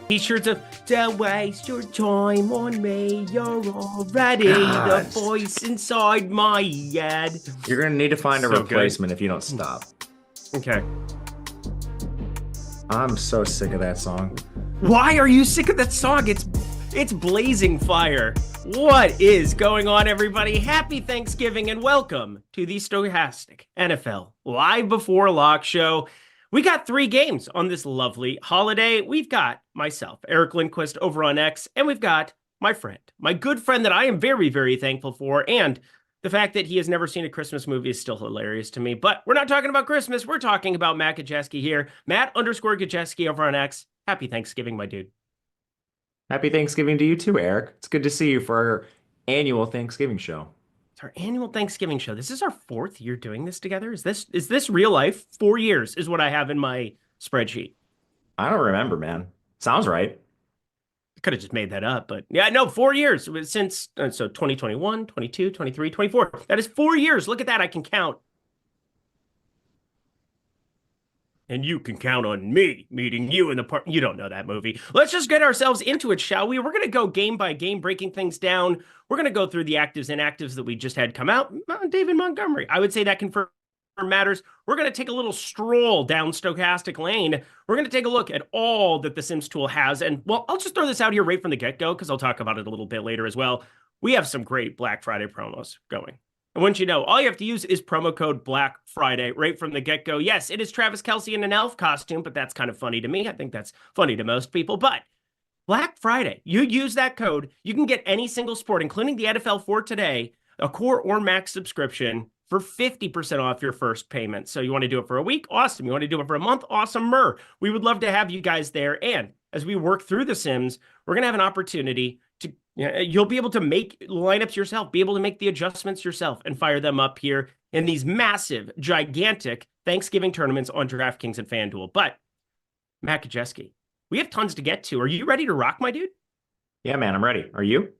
T-shirts of "Don't waste your time on me, you're already God. the voice inside my head." You're gonna need to find a So good. replacement if you don't stop. Okay. I'm so sick of that song. Why are you sick of that song? It's blazing fire. What is going on, everybody? Happy Thanksgiving and welcome to the Stokastic NFL Live Before Lock show. We got 3 games on this lovely holiday. We've got myself, Eric Lindquist, over on X, and we've got my friend, my good friend that I am very, very thankful for, and the fact that he has never seen a Christmas movie is still hilarious to me. But we're not talking about Christmas. We're talking about Matt Gajeski here. Matt_Gajeski over on X. Happy Thanksgiving, my dude. Happy Thanksgiving to you too, Eric. It's good to see you for our annual Thanksgiving show. It's our annual Thanksgiving show. This is our 4th year doing this together. Is this real life? 4 years is what I have in my spreadsheet. I don't remember, man. Sounds right. I could have just made that up, but yeah, no, 4 years since, so 2021, 22, 23, 24. That is 4 years. Look at that. I can count. And you can count on me meeting you in the park. You don't know that movie. Let's just get ourselves into it, shall we? We're going to go game by game, breaking things down. We're going to go through the actives and inactives that we just had come out. David Montgomery, I would say that confirms matters. We're going to take a little stroll down Stokastic Lane. We're going to take a look at all that the Sims tool has. And, well, I'll just throw this out here right from the get-go because I'll talk about it a little bit later as well. We have some great Black Friday promos going. And once you know, all you have to use is promo code Black Friday right from the get-go. Yes, it is Travis Kelce in an elf costume, but that's kind of funny to me. I think that's funny to most people. But Black Friday, you use that code, you can get any single sport, including the NFL for today, a core or max subscription for 50% off your first payment. So you want to do it for a week? Awesome. You want to do it for a month? Awesome. We would love to have you guys there. And as we work through the Sims, we're going to have an opportunity to, you'll be able to make lineups yourself, be able to make the adjustments yourself and fire them up here in these massive, gigantic Thanksgiving tournaments on DraftKings and FanDuel. But Matt Gajeski, we have tons to get to. Are you ready to rock, my dude? Yeah, man, I'm ready. Are you?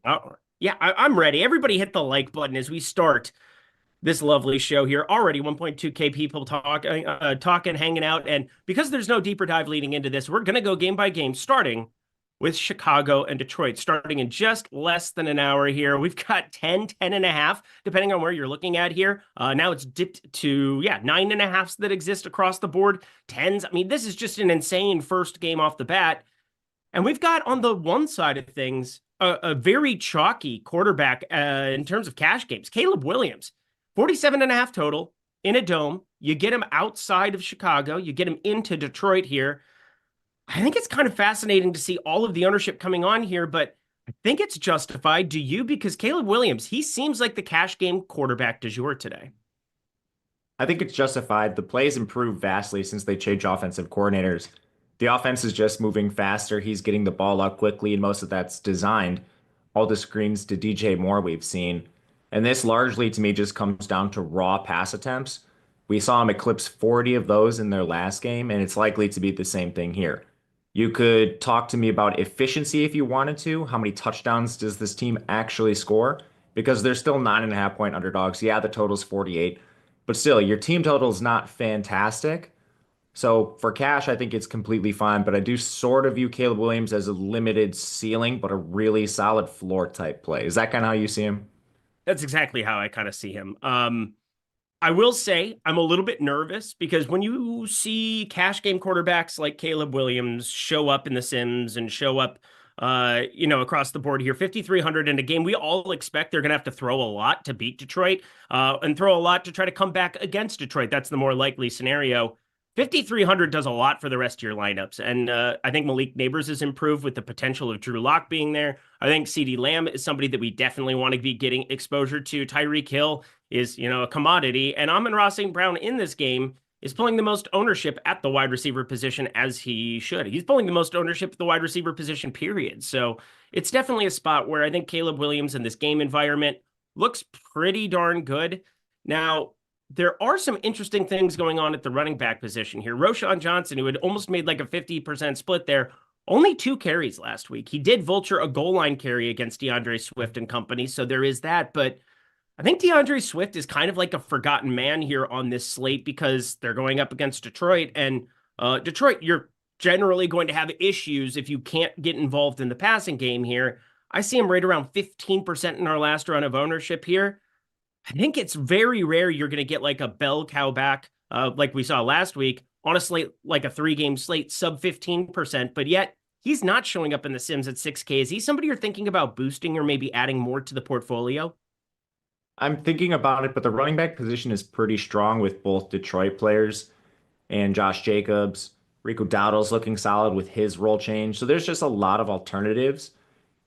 Yeah, I'm ready. Everybody hit the like button as we start this lovely show here. Already 1.2K people talking, hanging out. And because there's no deeper dive leading into this, we're going to go game by game, starting with Chicago and Detroit, starting in just less than an hour here. We've got 10 and a half, depending on where you're looking at here. Now it's dipped to, 9.5s that exist across the board. 10s. I mean, this is just an insane first game off the bat. And we've got on the one side of things, a very chalky quarterback in terms of cash games. Caleb Williams, 47.5 total in a dome. You get him outside of Chicago. You get him into Detroit here. I think it's kind of fascinating to see all of the ownership coming on here, but I think it's justified. Do you? Because Caleb Williams, he seems like the cash game quarterback du jour today. I think it's justified. The plays improved vastly since they changed offensive coordinators. The offense is just moving faster. He's getting the ball out quickly, and most of that's designed. All the screens to DJ Moore we've seen. And this largely, to me, just comes down to raw pass attempts. We saw him eclipse 40 of those in their last game, and it's likely to be the same thing here. You could talk to me about efficiency if you wanted to. How many touchdowns does this team actually score? Because they're still 9.5-point underdogs. Yeah, the total's 48, but still, your team total is not fantastic. So for cash, I think it's completely fine, but I do sort of view Caleb Williams as a limited ceiling, but a really solid floor type play. Is that kind of how you see him? That's exactly how I kind of see him. I will say I'm a little bit nervous because when you see cash game quarterbacks like Caleb Williams show up in the Sims and show up, across the board here, 5,300 in a game, we all expect they're going to have to throw a lot to beat Detroit and throw a lot to try to come back against Detroit. That's the more likely scenario. 5,300 does a lot for the rest of your lineups. And I think Malik Neighbors has improved with the potential of Drew Lock being there. I think CeeDee Lamb is somebody that we definitely want to be getting exposure to. Tyreek Hill is, a commodity. And Amon-Ra St. Brown in this game is pulling the most ownership at the wide receiver position, as he should. He's pulling the most ownership at the wide receiver position, period. So it's definitely a spot where I think Caleb Williams in this game environment looks pretty darn good. Now, there are some interesting things going on at the running back position here. Roschon Johnson, who had almost made like a 50% split there, only 2 carries last week. He did vulture a goal line carry against DeAndre Swift and company, so there is that. But I think DeAndre Swift is kind of like a forgotten man here on this slate because they're going up against Detroit. And Detroit, you're generally going to have issues if you can't get involved in the passing game here. I see him right around 15% in our last run of ownership here. I think it's very rare you're going to get like a bell cow back, like we saw last week, on a slate like a 3-game slate, sub 15%, but yet he's not showing up in the Sims at 6K. Is he somebody you're thinking about boosting or maybe adding more to the portfolio? I'm thinking about it, but the running back position is pretty strong with both Detroit players and Josh Jacobs. Rico Dowdle's looking solid with his role change. So there's just a lot of alternatives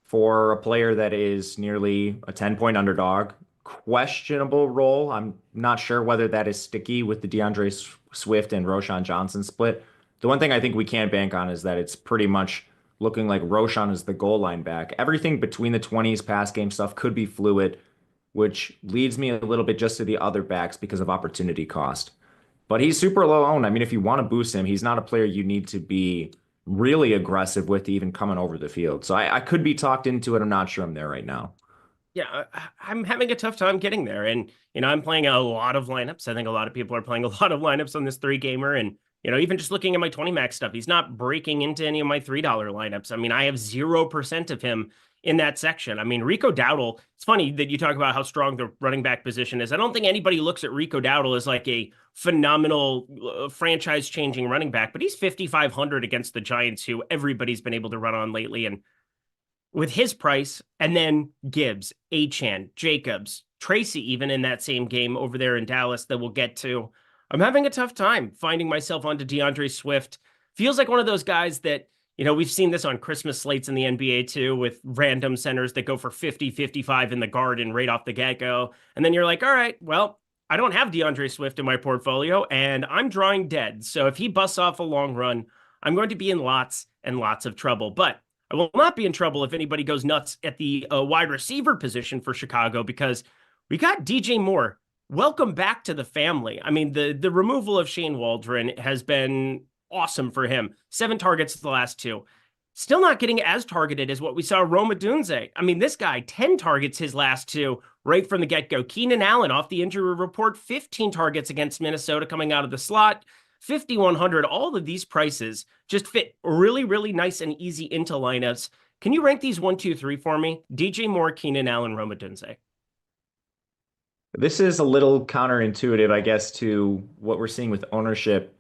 for a player that is nearly a 10-point underdog. Questionable role. I'm not sure whether that is sticky with the DeAndre Swift and Roshan Johnson split. The one thing I think we can't bank on is that it's pretty much looking like Roshan is the goal line back. Everything between the 20s pass game stuff could be fluid, which leads me a little bit just to the other backs because of opportunity cost. But he's super low owned. I mean, if you want to boost him, he's not a player you need to be really aggressive with to even coming over the field. So I could be talked into it. I'm not sure I'm there right now. Yeah, I'm having a tough time getting there. And, I'm playing a lot of lineups. I think a lot of people are playing a lot of lineups on this 3-gamer. And, even just looking at my 20 max stuff, he's not breaking into any of my $3 lineups. I mean, I have 0% of him in that section. I mean, Rico Dowdle, it's funny that you talk about how strong the running back position is. I don't think anybody looks at Rico Dowdle as like a phenomenal franchise-changing running back, but he's 5,500 against the Giants, who everybody's been able to run on lately. And with his price, and then Gibbs, Achane, Jacobs, Tracy, even in that same game over there in Dallas that we'll get to, I'm having a tough time finding myself onto DeAndre Swift. Feels like one of those guys that, we've seen this on Christmas slates in the NBA too, with random centers that go for 50, 55 in the garden right off the get-go. And then you're like, all right, well, I don't have DeAndre Swift in my portfolio and I'm drawing dead. So if he busts off a long run, I'm going to be in lots and lots of trouble. But I will not be in trouble if anybody goes nuts at the wide receiver position for Chicago, because we got DJ Moore. Welcome back to the family. I mean, the removal of Shane Waldron has been awesome for him. 7 targets the last 2. Still not getting as targeted as what we saw Roma Dunze. I mean, this guy, 10 targets his last 2 right from the get-go. Keenan Allen off the injury report, 15 targets against Minnesota coming out of the slot. 5,100, all of these prices just fit really, really nice and easy into lineups. Can you rank these 1, 2, 3 for me? DJ Moore, Keenan Allen, Roma Dunze. This is a little counterintuitive, I guess, to what we're seeing with ownership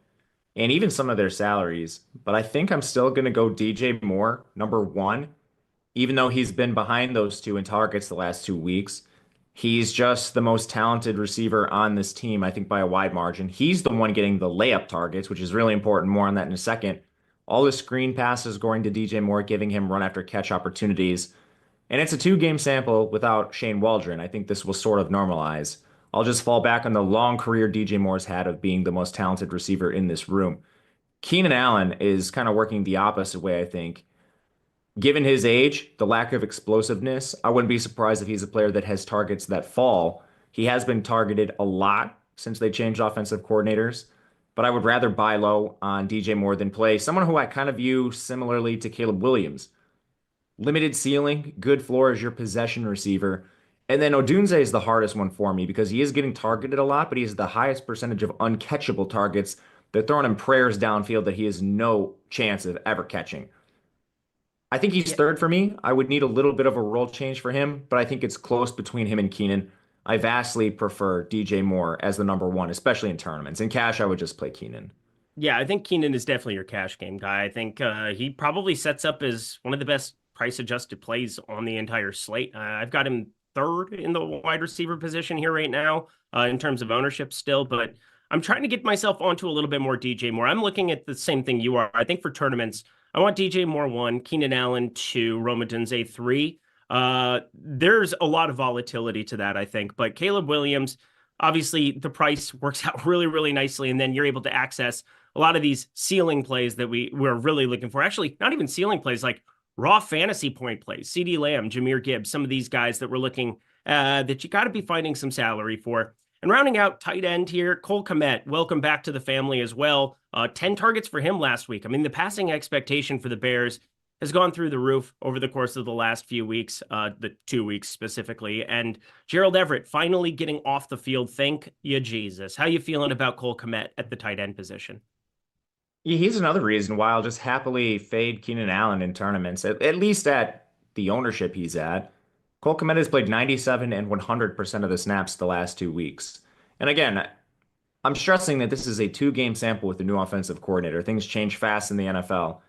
and even some of their salaries. But I think I'm still going to go DJ Moore, number 1, even though he's been behind those 2 in targets the last 2 weeks. He's just the most talented receiver on this team, I think, by a wide margin. He's the one getting the layup targets, which is really important. More on that in a second. All the screen passes going to DJ Moore, giving him run after catch opportunities. And it's a 2-game sample without Shane Waldron. I think this will sort of normalize. I'll just fall back on the long career DJ Moore's had of being the most talented receiver in this room. Keenan Allen is kind of working the opposite way, I think. Given his age, the lack of explosiveness, I wouldn't be surprised if he's a player that has targets that fall. He has been targeted a lot since they changed offensive coordinators, but I would rather buy low on DJ Moore than play someone who I kind of view similarly to Caleb Williams. Limited ceiling, good floor as your possession receiver. And then Odunze is the hardest one for me because he is getting targeted a lot, but he has the highest percentage of uncatchable targets. They're throwing him prayers downfield that he has no chance of ever catching. I think he's third for me. I would need a little bit of a role change for him, but I think it's close between him and Keenan. I vastly prefer DJ Moore as the number 1, especially in tournaments. In cash, I would just play Keenan. Yeah, I think Keenan is definitely your cash game guy. I think he probably sets up as one of the best price-adjusted plays on the entire slate. I've got him third in the wide receiver position here right now in terms of ownership still, but I'm trying to get myself onto a little bit more DJ Moore. I'm looking at the same thing you are. I think for tournaments, I want DJ Moore 1, Keenan Allen 2, Roma Dunze 3. There's a lot of volatility to that, I think, but Caleb Williams, obviously the price works out really, really nicely, and then you're able to access a lot of these ceiling plays that we're really looking for. Actually, not even ceiling plays, like raw fantasy point plays. CeeDee Lamb, Jahmyr Gibbs, some of these guys that we're looking that you got to be finding some salary for. And rounding out tight end here, Cole Kmet, welcome back to the family as well. 10 targets for him last week. I mean, the passing expectation for the Bears has gone through the roof over the course of the last few weeks, the 2 weeks specifically. And Gerald Everett finally getting off the field. Thank you, Jesus. How you feeling about Cole Kmet at the tight end position? Yeah, he's another reason why I'll just happily fade Keenan Allen in tournaments, at least at the ownership he's at. Cole Kmet has played 97 and 100% of the snaps the last 2 weeks. And again, I'm stressing that this is a 2 game sample with the new offensive coordinator. Things change fast in the NFL.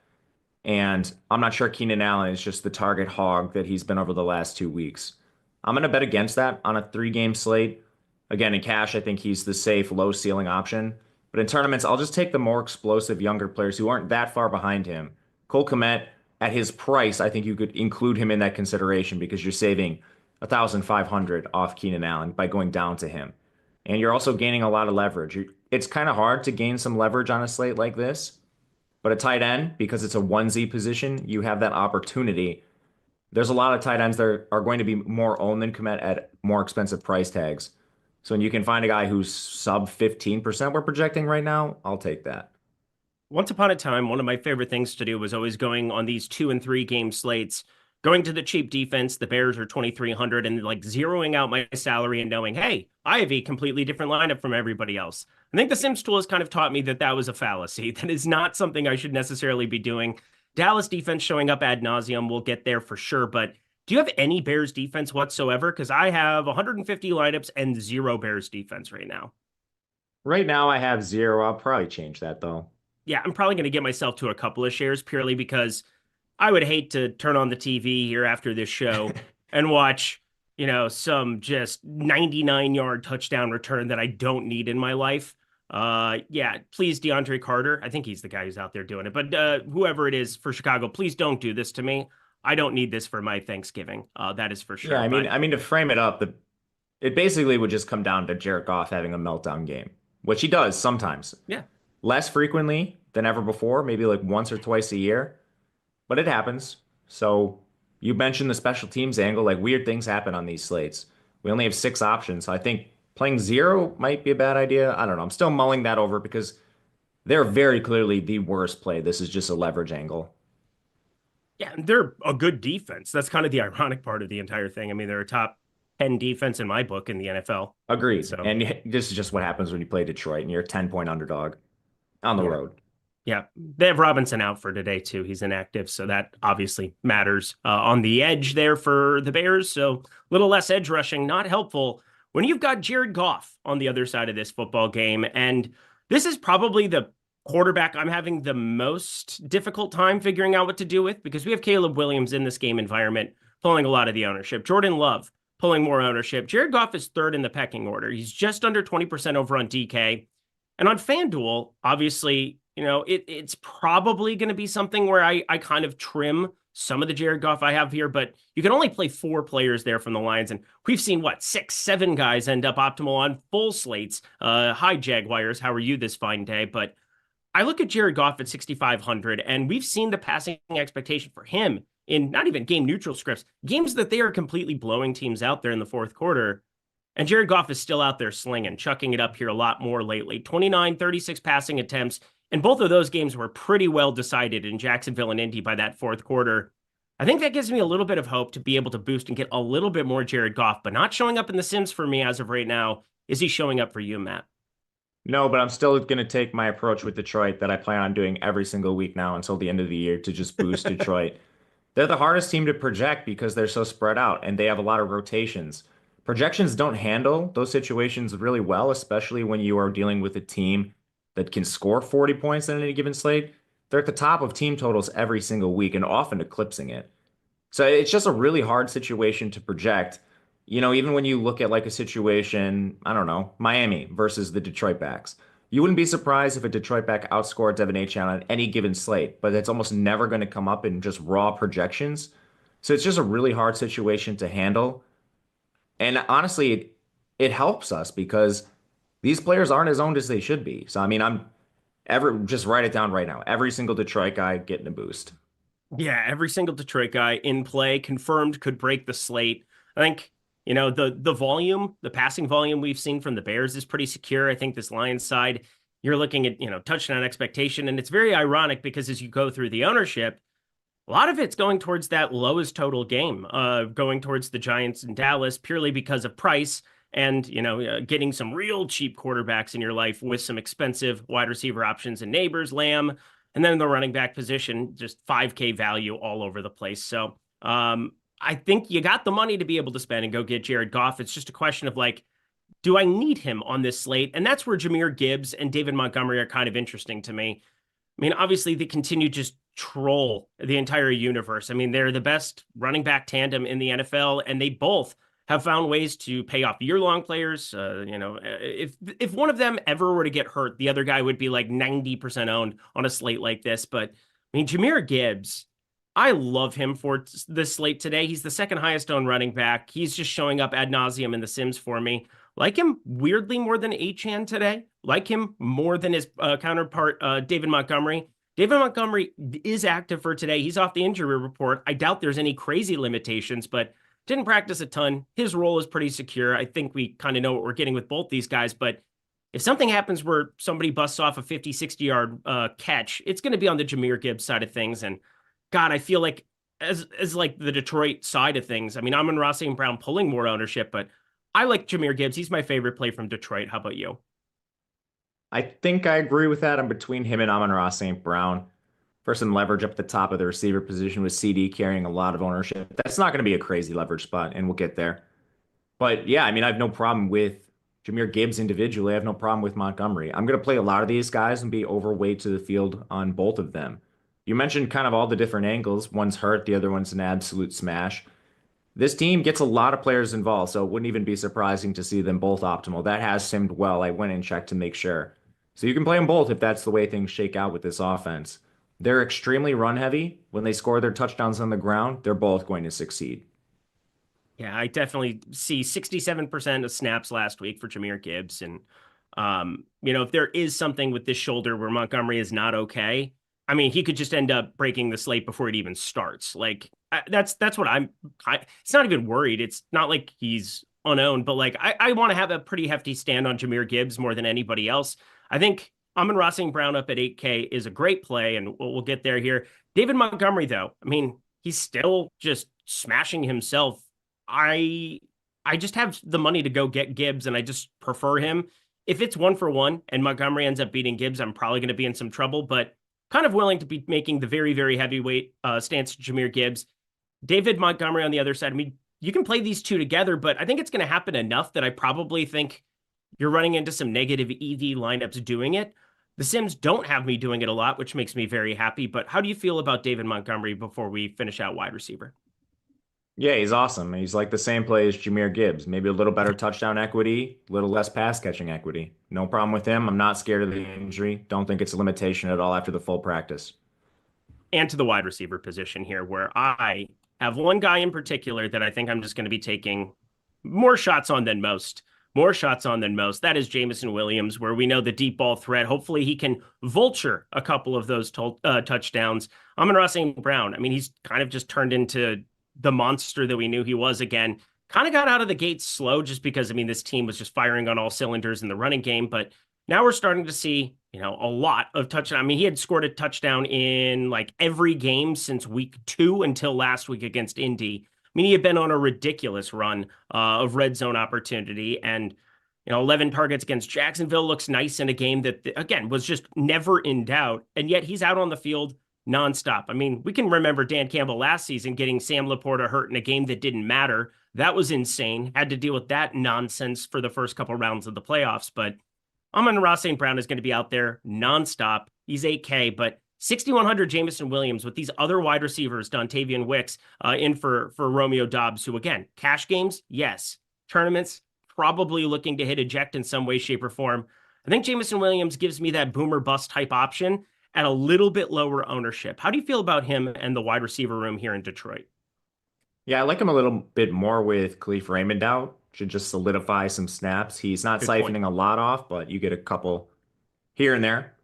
And I'm not sure Keenan Allen is just the target hog that he's been over the last 2 weeks. I'm going to bet against that on a 3 game slate. Again, in cash, I think he's the safe, low ceiling option. But in tournaments, I'll just take the more explosive younger players who aren't that far behind him. Cole Kmet, at his price, I think you could include him in that consideration because you're saving 1,500 off Keenan Allen by going down to him. And you're also gaining a lot of leverage. It's kind of hard to gain some leverage on a slate like this. But a tight end, because it's a 1Z position, you have that opportunity. There's a lot of tight ends that are going to be more owned than Komet at more expensive price tags. So when you can find a guy who's sub 15% we're projecting right now, I'll take that. Once upon a time, one of my favorite things to do was always going on these 2 and 3 game slates, going to the cheap defense. The Bears are 2,300 and like zeroing out my salary and knowing, hey, I have a completely different lineup from everybody else. I think the Sims tool has kind of taught me that that was a fallacy. That is not something I should necessarily be doing. Dallas defense showing up ad nauseum. We'll get there for sure. But do you have any Bears defense whatsoever? Because I have 150 lineups and 0 Bears defense right now. Right now I have 0. I'll probably change that though. Yeah, I'm probably going to get myself to a couple of shares purely because I would hate to turn on the TV here after this show and watch, some just 99-yard touchdown return that I don't need in my life. Yeah, please, DeAndre Carter. I think he's the guy who's out there doing it. But whoever it is for Chicago, please don't do this to me. I don't need this for my Thanksgiving. That is for sure. Yeah, I mean to frame it up, it basically would just come down to Jared Goff having a meltdown game, which he does sometimes. Yeah. Less frequently than ever before, maybe like once or twice a year, but it happens. So you mentioned the special teams angle, like weird things happen on these slates. We only have 6 options. So I think playing 0 might be a bad idea. I don't know. I'm still mulling that over because they're very clearly the worst play. This is just a leverage angle. Yeah, they're a good defense. That's kind of the ironic part of the entire thing. I mean, they're a top 10 defense in my book in the NFL. Agreed. So, and this is just what happens when you play Detroit and you're a 10-point underdog on the road. Yeah, they have Robinson out for today too. He's inactive, so that obviously matters on the edge there for the Bears. So a little less edge rushing, not helpful when you've got Jared Goff on the other side of this football game. And this is probably the quarterback I'm having the most difficult time figuring out what to do with because we have Caleb Williams in this game environment pulling a lot of the ownership. Jordan Love pulling more ownership. Jared Goff is third in the pecking order. He's just under 20% over on DK. And on FanDuel, obviously, it's probably going to be something where I kind of trim some of the Jared Goff I have here, but you can only play 4 players there from the Lions. And we've seen 6, 7 guys end up optimal on full slates. Hi, Jaguars. How are you this fine day? But I look at Jared Goff at 6,500, and we've seen the passing expectation for him in not even game neutral scripts, games that they are completely blowing teams out there in the fourth quarter. And Jared Goff is still out there slinging, chucking it up here a lot more lately. 29, 36 passing attempts. And both of those games were pretty well decided in Jacksonville and Indy by that fourth quarter. I think that gives me a little bit of hope to be able to boost and get a little bit more Jared Goff, but not showing up in the Sims for me as of right now. Is he showing up for you, Matt? No, but I'm still going to take my approach with Detroit that I plan on doing every single week now until the end of the year to just boost Detroit. They're the hardest team to project because they're so spread out and they have a lot of rotations. Projections don't handle those situations really well, especially when you are dealing with a team that can score 40 points in any given slate. They're at the top of team totals every single week and often eclipsing it. So it's just a really hard situation to project. Even when you look at like a situation, I don't know, Miami versus the Detroit backs. You wouldn't be surprised if a Detroit back outscored Devin Achane on any given slate, but it's almost never going to come up in just raw projections. So it's just a really hard situation to handle. And honestly, it helps us because these players aren't as owned as they should be. So, I mean, just write it down right now. Every single Detroit guy getting a boost. Yeah, every single Detroit guy in play, confirmed, could break the slate. I think, the volume, the passing volume we've seen from the Bears is pretty secure. I think this Lions side, you're looking at, touchdown expectation. And it's very ironic because as you go through the ownership, a lot of it's going towards that lowest total game, going towards the Giants and Dallas purely because of price. and getting some real cheap quarterbacks in your life with some expensive wide receiver options and neighbors, Lamb, and then the running back position, just 5K value all over the place. So I think you got the money to be able to spend and go get Jared Goff. It's just a question of like, do I need him on this slate? And that's where Jahmyr Gibbs and David Montgomery are kind of interesting to me. I mean, obviously they continue to just troll the entire universe. I mean, they're the best running back tandem in the NFL, and they both have found ways to pay off year-long players. If one of them ever were to get hurt, the other guy would be like 90% owned on a slate like this. But I mean, Jahmyr Gibbs, I love him for this slate today. He's the second highest owned running back. He's just showing up ad nauseum in the Sims for me. Like him weirdly more than Achane today. Like him more than his counterpart, David Montgomery. David Montgomery is active for today. He's off the injury report. I doubt there's any crazy limitations, but didn't practice a ton. His role is pretty secure. I think we kind of know what we're getting with both these guys, but if something happens where somebody busts off a 50, 60-yard catch, it's going to be on the Jahmyr Gibbs side of things. And God, I feel like as like the Detroit side of things, I mean, I'm in Ross and Brown pulling more ownership, but I like Jahmyr Gibbs. He's my favorite play from Detroit. How about you? I think I agree with that. I'm between him and Amon-Ra St. Brown. For some leverage up at the top of the receiver position with CD carrying a lot of ownership. That's not going to be a crazy leverage spot, and we'll get there. But yeah, I mean, I have no problem with Jahmyr Gibbs individually. I have no problem with Montgomery. I'm going to play a lot of these guys and be overweight to the field on both of them. You mentioned kind of all the different angles. One's hurt, the other one's an absolute smash. This team gets a lot of players involved, so it wouldn't even be surprising to see them both optimal. That has simmed well. I went and checked to make sure. So you can play them both if that's the way things shake out with this offense. They're extremely run heavy. When they score their touchdowns on the ground, they're both going to succeed. Yeah, I definitely see 67% of snaps last week for Jahmyr Gibbs. And, if there is something with this shoulder where Montgomery is not okay, I mean, he could just end up breaking the slate before it even starts. Like, that's what it's not even worried. It's not like he's unowned, but like, I want to have a pretty hefty stand on Jahmyr Gibbs more than anybody else. I think Amon-Ra St. Brown up at 8K is a great play, and we'll get there here. David Montgomery, though, I mean, he's still just smashing himself. I just have the money to go get Gibbs, and I just prefer him. If it's 1-for-1 and Montgomery ends up beating Gibbs, I'm probably going to be in some trouble, but kind of willing to be making the very, very heavyweight stance to Jahmyr Gibbs. David Montgomery on the other side. I mean, you can play these two together, but I think it's going to happen enough that I probably think you're running into some negative EV lineups doing it. The Sims don't have me doing it a lot, which makes me very happy. But how do you feel about David Montgomery before we finish out wide receiver? Yeah, he's awesome. He's like the same play as Jahmyr Gibbs. Maybe a little better touchdown equity, a little less pass catching equity. No problem with him. I'm not scared of the injury. Don't think it's a limitation at all after the full practice. And to the wide receiver position here, where I have one guy in particular that I think I'm just going to be taking more shots on than most. More shots on than most. That is Jameson Williams, where we know the deep ball threat. Hopefully he can vulture a couple of those touchdowns. Amon-Ra St. Brown, I mean, he's kind of just turned into the monster that we knew he was again. Kind of got out of the gates slow just because, I mean, this team was just firing on all cylinders in the running game. But now we're starting to see, a lot of touchdowns. I mean, he had scored a touchdown in like every game since week 2 until last week against Indy. I mean, he had been on a ridiculous run of red zone opportunity, and 11 targets against Jacksonville looks nice in a game that, again, was just never in doubt, and yet he's out on the field nonstop. I mean, we can remember Dan Campbell last season getting Sam Laporta hurt in a game that didn't matter. That was insane. Had to deal with that nonsense for the first couple rounds of the playoffs, but Amon-Ra St. Brown is going to be out there nonstop. He's 8K, but 6,100 Jameson Williams with these other wide receivers, Dontavian Wicks, in for Romeo Doubs, who, again, cash games, yes. Tournaments, probably looking to hit eject in some way, shape, or form. I think Jameson Williams gives me that boomer bust type option at a little bit lower ownership. How do you feel about him and the wide receiver room here in Detroit? Yeah, I like him a little bit more with Khalif Raymond out. Should just solidify some snaps. He's not Good siphoning point. a lot off, but you get a couple here and there.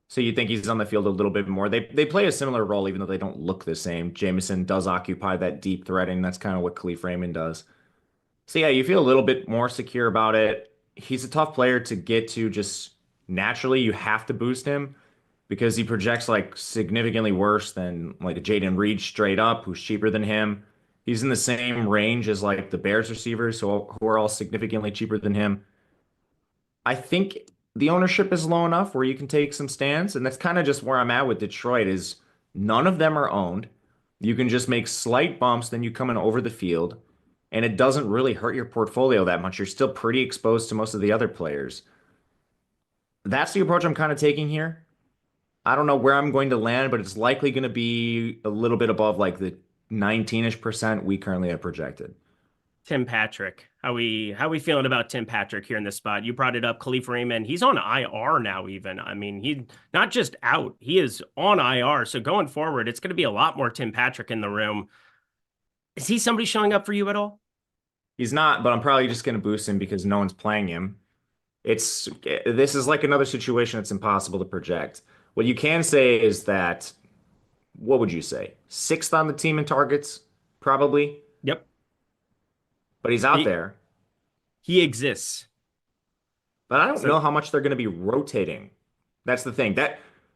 So you think he's on the field a little bit more. They play a similar role, even though they don't look the same. Jameson does occupy that deep threat, and that's kind of what Khalif Raymond does. So yeah, you feel a little bit more secure about it. He's a tough player to get to just naturally. You have to boost him because he projects like significantly worse than like a Jaden Reed straight up, who's cheaper than him. He's in the same range as like the Bears receivers, who are all significantly cheaper than him. I think the ownership is low enough where you can take some stands, and that's kind of just where I'm at with Detroit is none of them are owned. You can just make slight bumps, then you come in over the field, and it doesn't really hurt your portfolio that much. You're still pretty exposed to most of the other players. That's the approach I'm kind of taking here. I don't know where I'm going to land, but it's likely going to be a little bit above like the 19-ish% we currently have projected. Tim Patrick. How we feeling about Tim Patrick here in this spot? You brought it up, Khalif Raymond. He's on IR now even. I mean, he not just out, he is on IR. So going forward, it's going to be a lot more Tim Patrick in the room. Is he somebody showing up for you at all? He's not, but I'm probably just going to boost him because no one's playing him. This is like another situation that's impossible to project. What you can say is that, what would you say? Sixth on the team in targets, probably, Yep. but he's out He there. he exists. But I don't So know how much they're going to be rotating. That's the thing.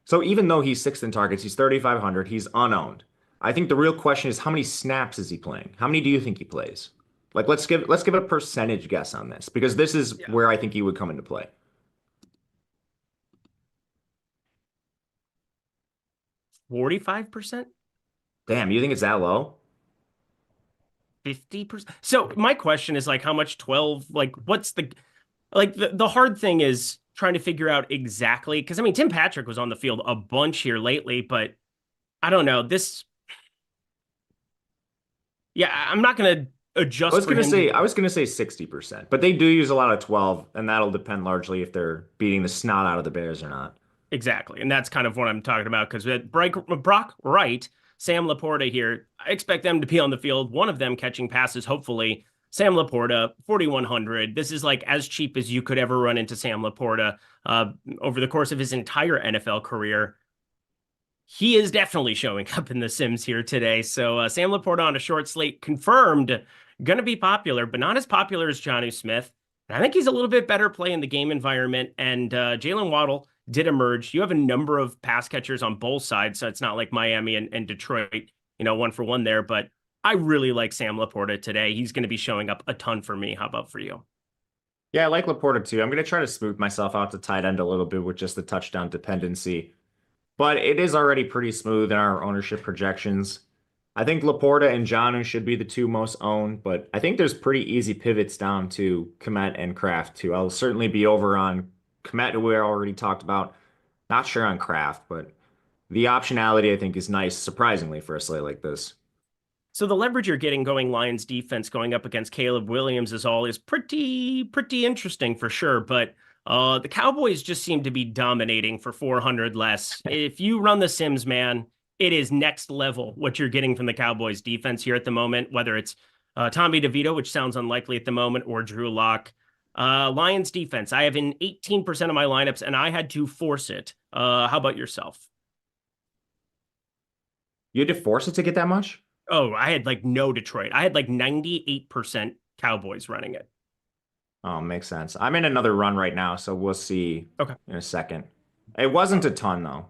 So even though he's sixth in targets, he's 3,500, he's unowned. I think the real question is how many snaps is he playing? How many do you think he plays? Like let's give a percentage guess on this because this is yeah, where I think he would come into play. 45%, Damn, you think it's that low? 50%. So my question is like how much 12, like what's the hard thing is trying to figure out exactly because I mean Tim Patrick was on the field a bunch here lately, but I don't know. I'm not gonna adjust for him I was gonna say 60%, but they do use a lot of 12, and that'll depend largely if they're beating the snot out of the Bears or not. exactly. And that's kind of what I'm talking about because Brock Wright, Sam Laporta here, I expect them to be on the field, one of them catching passes, hopefully. Sam Laporta, 4,100. This is like as cheap as you could ever run into Sam Laporta over the course of his entire NFL career. He is definitely showing up in the Sims here today. So Sam Laporta on a short slate confirmed going to be popular, but not as popular as Jonnu Smith. And I think he's a little bit better play in the game environment. And Jalen Waddle did emerge. You have a number of pass catchers on both sides, so it's not like Miami and Detroit, one for one there. But I really like Sam Laporta today. He's going to be showing up a ton for me. How about for you? Yeah, I like Laporta too. I'm going to try to smooth myself out to tight end a little bit with just the touchdown dependency. But it is already pretty smooth in our ownership projections. I think Laporta and Jonnu should be the two most owned, but I think there's pretty easy pivots down to Kmet and Kraft too. I'll certainly be over on Kmet, who we already talked about. Not sure on Kraft, but the optionality I think is nice, surprisingly, for a slate like this. So the leverage you're getting going Lions defense going up against Caleb Williams is pretty interesting for sure. But the Cowboys just seem to be dominating for 400 less. If you run the Sims, man, it is next level what you're getting from the Cowboys defense here at the moment, whether it's Tommy DeVito, which sounds unlikely at the moment, or Drew Lock. Lions defense, I have in 18% of my lineups, and I had to force it. How about yourself? You had to force it to get that much? Oh, I had like no Detroit. I had like 98% Cowboys running it. Oh, makes sense. I'm in another run right now, so we'll see Okay. in a second. It wasn't a ton, though.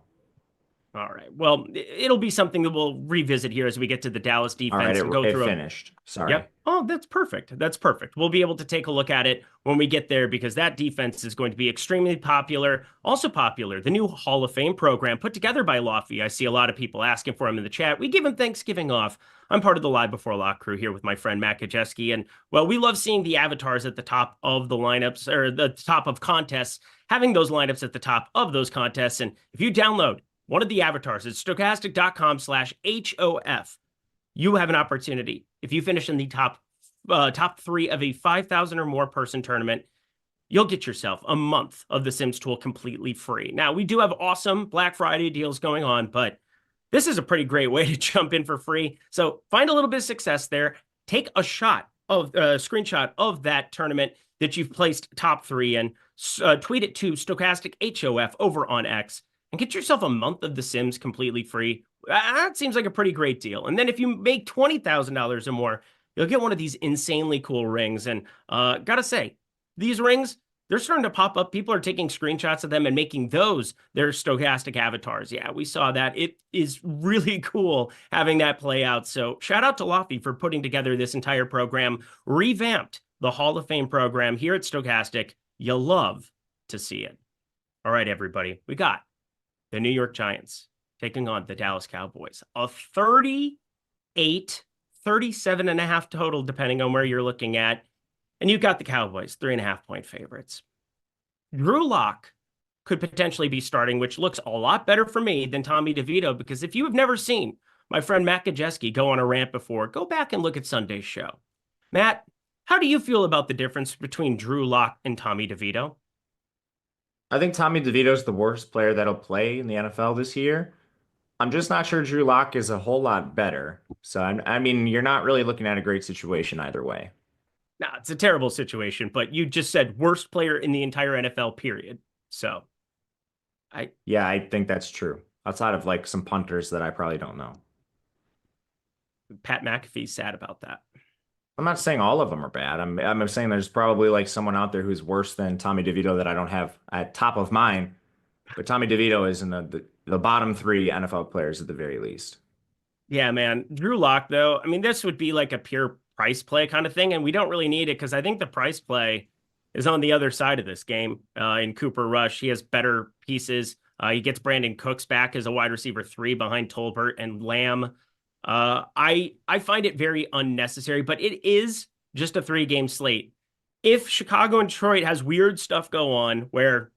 All right. Well, it'll be something that we'll revisit here as we get to the Dallas All right, defense and go it through finished. Sorry. Yep. Oh, that's perfect. That's perfect. We'll be able to take a look at it when we get there because that defense is going to be extremely popular. Also popular, the new Hall of Fame program put together by Lofty. I see a lot of people asking for him in the chat. We give him Thanksgiving off. I'm part of the Live Before Lock crew here with my friend Matt Kajeski. And, well, we love seeing the avatars at the top of the lineups or the top of contests, having those lineups at the top of those contests. And if you download one of the avatars, it's stokastic.com/HOF. You have an opportunity. If you finish in the top three of a 5,000 or more person tournament, you'll get yourself a month of the Sims tool completely free. Now, we do have awesome Black Friday deals going on, but this is a pretty great way to jump in for free. So find a little bit of success there. Take a screenshot of that tournament that you've placed top three in, tweet it to Stokastic HOF over on X, and get yourself a month of The Sims completely free. That seems like a pretty great deal. And then if you make $20,000 or more, you'll get one of these insanely cool rings. And gotta say, these rings, they're starting to pop up. People are taking screenshots of them and making those their Stokastic avatars. Yeah, we saw that. It is really cool having that play out. So shout out to Lofty for putting together this entire program, revamped the Hall of Fame program here at Stokastic. You love to see it. All right, everybody, we got the New York Giants taking on the Dallas Cowboys. A 38, 37.5 total, depending on where you're looking at. And you've got the Cowboys, 3.5-point favorites. Drew Lock could potentially be starting, which looks a lot better for me than Tommy DeVito, because if you have never seen my friend Matt Kajeski go on a rant before, go back and look at Sunday's show. Matt, how do you feel about the difference between Drew Lock and Tommy DeVito? I think Tommy DeVito's the worst player that'll play in the NFL this year. I'm just not sure Drew Lock is a whole lot better. So, I mean, you're not really looking at a great situation either way. No, it's a terrible situation, but you just said worst player in the entire NFL, period. So, Yeah, I think that's true. Outside of like some punters that I probably don't know. Pat McAfee's sad about that. I'm not saying all of them are bad. I'm saying there's probably like someone out there who's worse than Tommy DeVito that I don't have at top of mind. But Tommy DeVito is in the bottom three NFL players at the very least. Yeah, man. Drew Lock, though, I mean, this would be like a pure price play kind of thing, and we don't really need it because I think the price play is on the other side of this game in Cooper Rush. He has better pieces. He gets Brandon Cooks back as a wide receiver 3 behind Tolbert and Lamb. I find it very unnecessary, but it is just a 3-game slate. If Chicago and Detroit has weird stuff go on where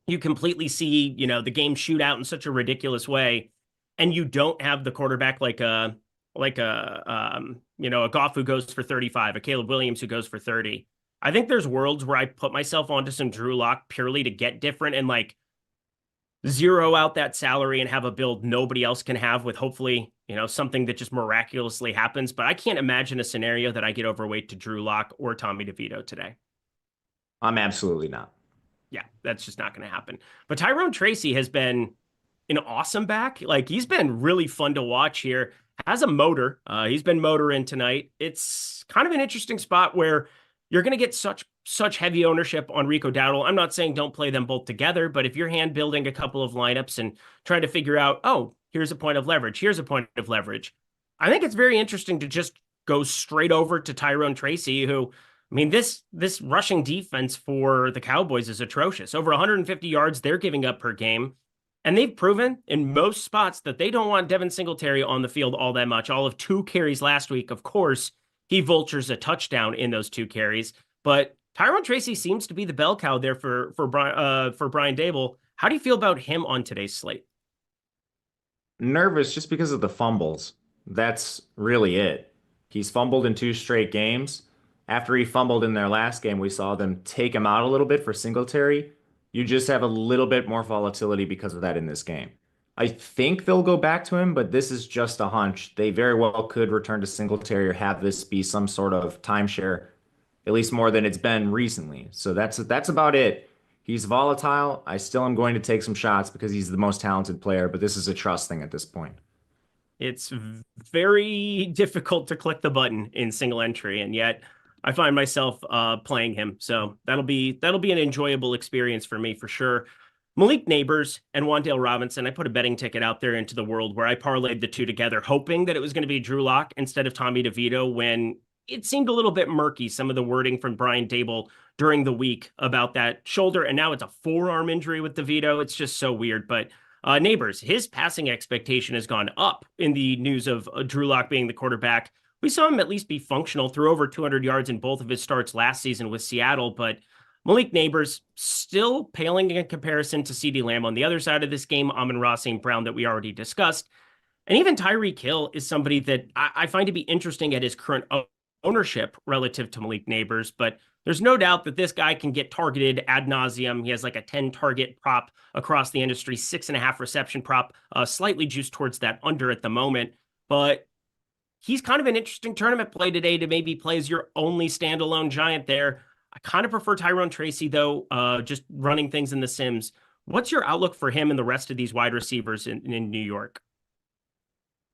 you completely see, the game shoot out in such a ridiculous way, and you don't have the quarterback like a Goff who goes for 35, a Caleb Williams who goes for 30. I think there's worlds where I put myself onto some Drew Lock purely to get different and like zero out that salary and have a build nobody else can have with hopefully, something that just miraculously happens. But I can't imagine a scenario that I get overweight to Drew Lock or Tommy DeVito today. I'm absolutely not. Yeah, that's just not going to happen. But Tyrone Tracy has been an awesome back. Like, he's been really fun to watch here. Has a motor. He's been motoring tonight. It's kind of an interesting spot where you're going to get such heavy ownership on Rico Dowdle. I'm not saying don't play them both together, but if you're hand building a couple of lineups and trying to figure out, oh, here's a point of leverage, here's a point of leverage, I think it's very interesting to just go straight over to Tyrone Tracy, who, I mean, this rushing defense for the Cowboys is atrocious. Over 150 yards they're giving up per game. And they've proven in most spots that they don't want Devin Singletary on the field all that much. All of 2 carries last week. Of course, he vultures a touchdown in those 2 carries. But Tyrone Tracy seems to be the bell cow there for Brian Dable. How do you feel about him on today's slate? Nervous just because of the fumbles. That's really it. He's fumbled in 2 straight games. After he fumbled in their last game, we saw them take him out a little bit for Singletary. You just have a little bit more volatility because of that in this game. I think they'll go back to him, but this is just a hunch. They very well could return to Singletary or have this be some sort of timeshare, at least more than it's been recently. So that's about it. He's volatile. I still am going to take some shots because he's the most talented player, but this is a trust thing at this point. It's very difficult to click the button in single entry, and yet I find myself playing him. So that'll be an enjoyable experience for me for sure. Malik Neighbors and Wan'Dale Robinson, I put a betting ticket out there into the world where I parlayed the 2 together, hoping that it was going to be Drew Lock instead of Tommy DeVito, when it seemed a little bit murky, some of the wording from Brian Dable during the week about that shoulder. And now it's a forearm injury with DeVito. It's just so weird. But Neighbors, his passing expectation has gone up in the news of Drew Lock being the quarterback. We saw him at least be functional through over 200 yards in both of his starts last season with Seattle, but Malik Neighbors still paling in comparison to CeeDee Lamb on the other side of this game, Amon-Ra St. Brown that we already discussed. And even Tyreek Hill is somebody that I find to be interesting at his current ownership relative to Malik Neighbors, but there's no doubt that this guy can get targeted ad nauseum. He has like a 10 target prop across the industry, 6.5 reception prop, slightly juiced towards that under at the moment, but he's kind of an interesting tournament play today to maybe play as your only standalone giant there. I kind of prefer Tyrone Tracy, though, just running things in the Sims. What's your outlook for him and the rest of these wide receivers in New York?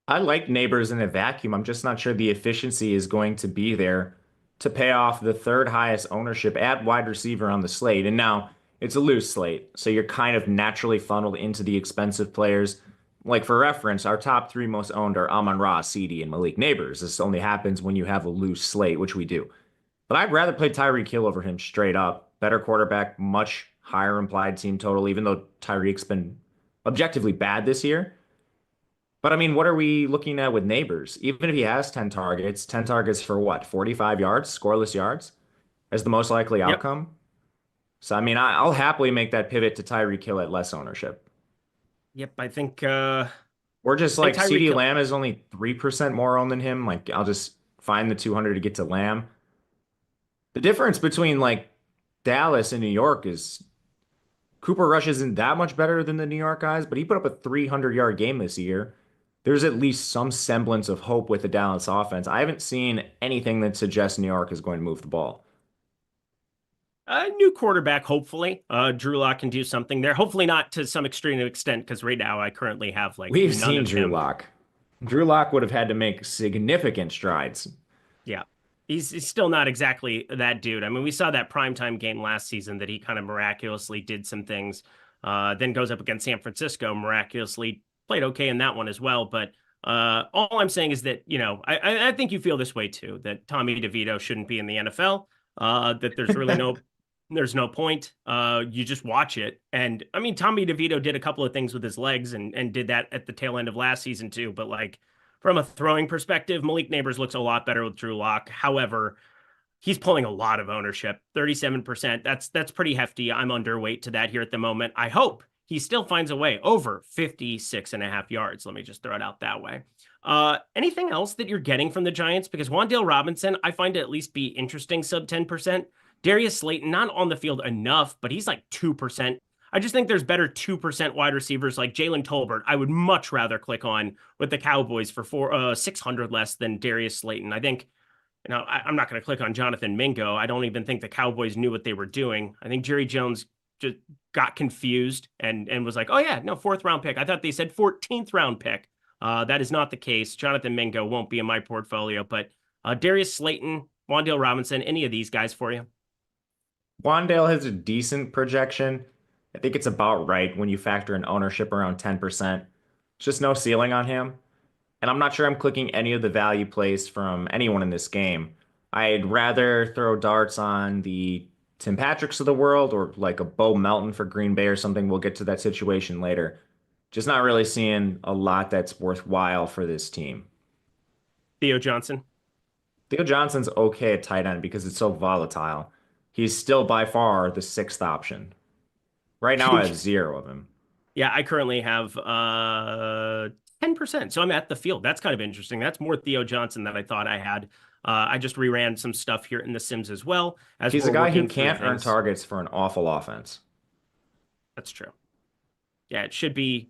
I like Neighbors in a vacuum. I'm just not sure the efficiency is going to be there to pay off the third highest ownership at wide receiver on the slate. And now it's a loose slate, so you're kind of naturally funneled into the expensive players. Like for reference, our top three most owned are Amon-Ra, CD, and Malik Neighbors. This only happens when you have a loose slate, which we do. But I'd rather play Tyreek Hill over him straight up. Better quarterback, much higher implied team total, even though Tyreek's been objectively bad this year. But I mean, what are we looking at with Neighbors? Even if he has 10 targets for what, 45 yards, scoreless yards, as the most likely Yep. outcome? So, I mean, I'll happily make that pivot to Tyreek Hill at less ownership. Yep. I think Or just think like Tyreek CeeDee Hill. Lamb is only 3% more owned than him. Like, I'll just find the 200 to get to Lamb. The difference between like Dallas and New York is Cooper Rush isn't that much better than the New York guys, but he put up a 300-yard game this year. There's at least some semblance of hope with the Dallas offense. I haven't seen anything that suggests New York is going to move the ball. A new quarterback, hopefully. Drew Lock can do something there. Hopefully not to some extreme extent, because right now I currently have like We've none seen of Drew him. Lock. Drew Lock would have had to make significant strides. Yeah. He's still not exactly that dude. I mean, we saw that primetime game last season that he kind of miraculously did some things. Then goes up against San Francisco, miraculously played okay in that one as well. But all I'm saying is that, I think you feel this way too, that Tommy DeVito shouldn't be in the NFL, that there's no point. You just watch it. And I mean, Tommy DeVito did a couple of things with his legs and did that at the tail end of last season too. But like from a throwing perspective, Malik Neighbors looks a lot better with Drew Lock. However, he's pulling a lot of ownership, 37%. That's pretty hefty. I'm underweight to that here at the moment. I hope he still finds a way over 56.5 yards. Let me just throw it out that way. Anything else that you're getting from the Giants? Because Wan'Dale Robinson, I find to at least be interesting sub 10%. Darius Slayton, not on the field enough, but he's like 2%. I just think there's better 2% wide receivers like Jalen Tolbert. I would much rather click on with the Cowboys for 600 less than Darius Slayton. I think, I'm not going to click on Jonathan Mingo. I don't even think the Cowboys knew what they were doing. I think Jerry Jones just got confused and was like, oh yeah, no, fourth round pick. I thought they said 14th round pick. That is not the case. Jonathan Mingo won't be in my portfolio, but Darius Slayton, Wan'Dale Robinson, any of these guys for you? Wandale has a decent projection. I think it's about right when you factor in ownership around 10%. Just no ceiling on him. And I'm not sure I'm clicking any of the value plays from anyone in this game. I'd rather throw darts on the Tim Patricks of the world or like a Bo Melton for Green Bay or something. We'll get to that situation later. Just not really seeing a lot that's worthwhile for this team. Theo Johnson. Theo Johnson's okay at tight end because it's so volatile. He's still by far the sixth option. Right now, I have zero of him. Yeah, I currently have 10%. So I'm at the field. That's kind of interesting. That's more Theo Johnson than I thought I had. I just reran some stuff here in the Sims as well as He's a we're guy who working through can't earn things. targets for an awful offense. That's true. Yeah, it should be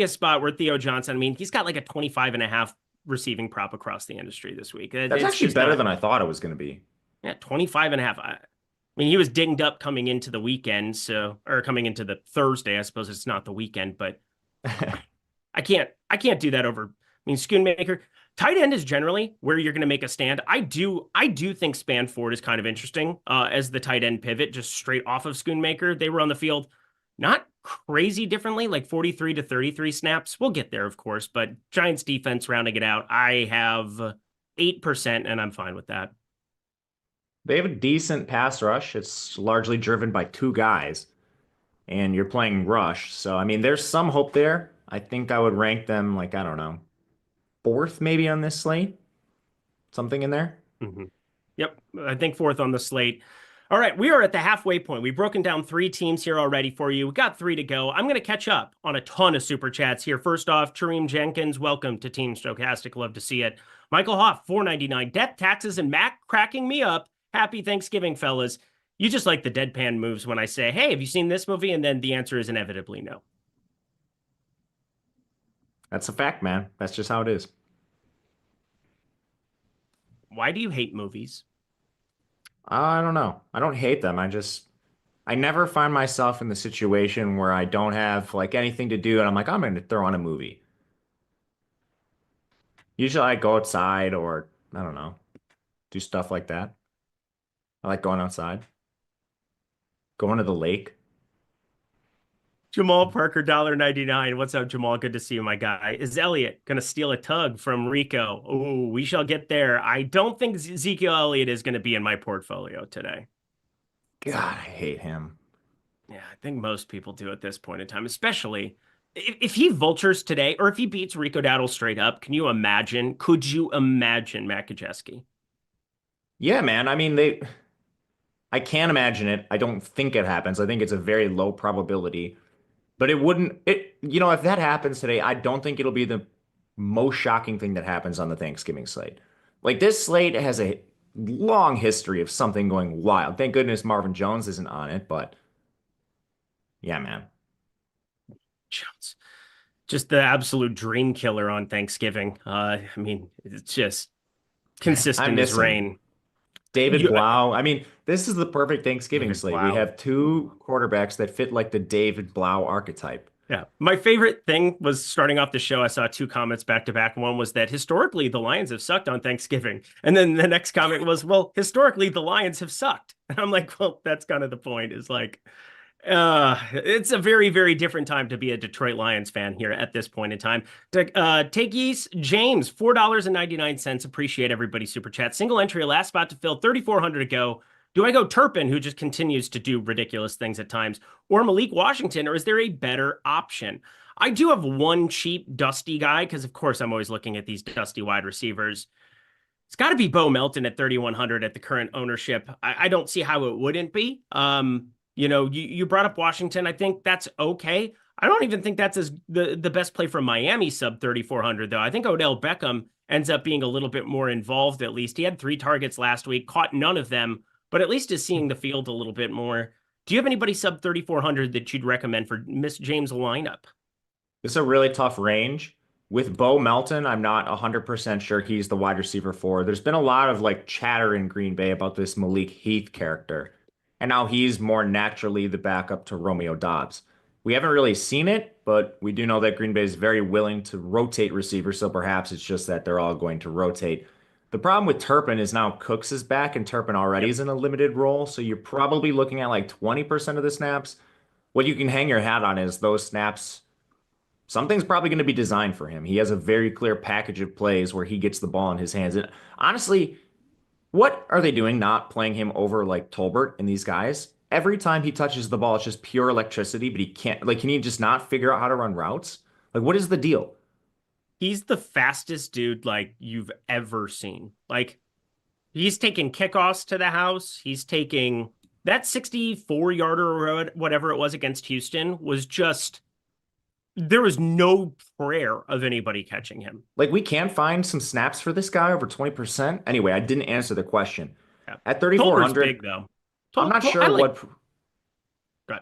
a spot where Theo Johnson, I mean, he's got like a 25.5 receiving prop across the industry this week. That's It's actually just better not, than I thought it was going to be. yeah, 25.5. I mean, he was dinged up coming into the weekend, or coming into the Thursday. I suppose it's not the weekend, but I can't do that over. I mean, Schoonmaker, tight end is generally where you're going to make a stand. I do think Spanford is kind of interesting as the tight end pivot, just straight off of Schoonmaker. They were on the field, not crazy differently, like 43 to 33 snaps. We'll get there, of course, but Giants defense rounding it out. I have 8%, and I'm fine with that. They have a decent pass rush. It's largely driven by two guys, and you're playing rush. So, I mean, there's some hope there. I think I would rank them like, I don't know, fourth maybe on this slate, something in there. Mhm. Yep, I think fourth on the slate. All right, we are at the halfway point. We've broken down three teams here already for you. We got three to go. I'm going to catch up on a ton of super chats here. First off, Tareem Jenkins, welcome to Team Stokastic. Love to see it. Michael Hoff, 4.99. Death, taxes, and Mac cracking me up. Happy Thanksgiving, fellas. You just like the deadpan moves when I say, hey, have you seen this movie? And then the answer is inevitably no. That's a fact, man. That's just how it is. Why do you hate movies? I don't know. I don't hate them. I never find myself in the situation where I don't have like anything to do and I'm like, I'm going to throw on a movie. Usually I go outside or I don't know, do stuff like that. I like going outside, going to the lake. Jamal Parker, $1.99. What's up, Jamal? Good to see you, my guy. Is Elliott going to steal a tug from Rico? Oh, we shall get there. I don't think Ezekiel Elliott is going to be in my portfolio today. God, I hate him. Yeah, I think most people do at this point in time, especially if he vultures today or if he beats Rico Dowdle straight up. Can you imagine? Could you imagine Matt Kajeski? Yeah, man. I mean, I can't imagine it. I don't think it happens. I think it's a very low probability. But it wouldn't, if that happens today, I don't think it'll be the most shocking thing that happens on the Thanksgiving slate. Like this slate has a long history of something going wild. Thank goodness Marvin Jones isn't on it, but yeah, man. Jones, just the absolute dream killer on Thanksgiving. I mean, it's just I consistent as miss him. rain. David Blau. I mean, this is the perfect Thanksgiving David slate. Blau. We have two quarterbacks that fit like the David Blau archetype. Yeah. My favorite thing was starting off the show. I saw two comments back to back. One was that historically the Lions have sucked on Thanksgiving. And then the next comment was, well, historically the Lions have sucked. And I'm like, well, that's kind of the point is like, it's a very, very different time to be a Detroit Lions fan here at this point in time. Take East James, $4.99. Appreciate everybody super chat. Single entry, last spot to fill, 3,400 to go. Do I go Turpin, who just continues to do ridiculous things at times, or Malik Washington, or is there a better option? I do have one cheap, dusty guy, because of course I'm always looking at these dusty wide receivers. It's got to be Bo Melton at 3,100 at the current ownership. I don't see how it wouldn't be. You brought up Washington. I think that's okay. I don't even think that's the best play from Miami sub 3,400, though. I think Odell Beckham ends up being a little bit more involved, at least. He had 3 targets last week, caught none of them, but at least is seeing the field a little bit more. Do you have anybody sub 3,400 that you'd recommend for Miss James' lineup? It's a really tough range. With Bo Melton, I'm not 100% sure he's the wide receiver 4. There's been a lot of like chatter in Green Bay about this Malik Heath character. And now he's more naturally the backup to Romeo Doubs. We haven't really seen it, but we do know that Green Bay is very willing to rotate receivers, so perhaps it's just that they're all going to rotate. The problem with Turpin is now Cooks is back, and Turpin already is in a limited role, so you're probably looking at like 20% of the snaps. What you can hang your hat on is those snaps. Something's probably going to be designed for him. He has a very clear package of plays where he gets the ball in his hands. And honestly, what are they doing not playing him over like Tolbert and these guys? Every time he touches the ball, it's just pure electricity, but he can't, like, can he just not figure out how to run routes? Like, what is the deal? He's the fastest dude like you've ever seen. Like, he's taking kickoffs to the house. He's taking that 64-yarder or whatever it was against Houston was just, there was no prayer of anybody catching him. Like, we can find some snaps for this guy over 20%. Anyway, I didn't answer the question. Yeah. At 3,400, big, though. I'm not sure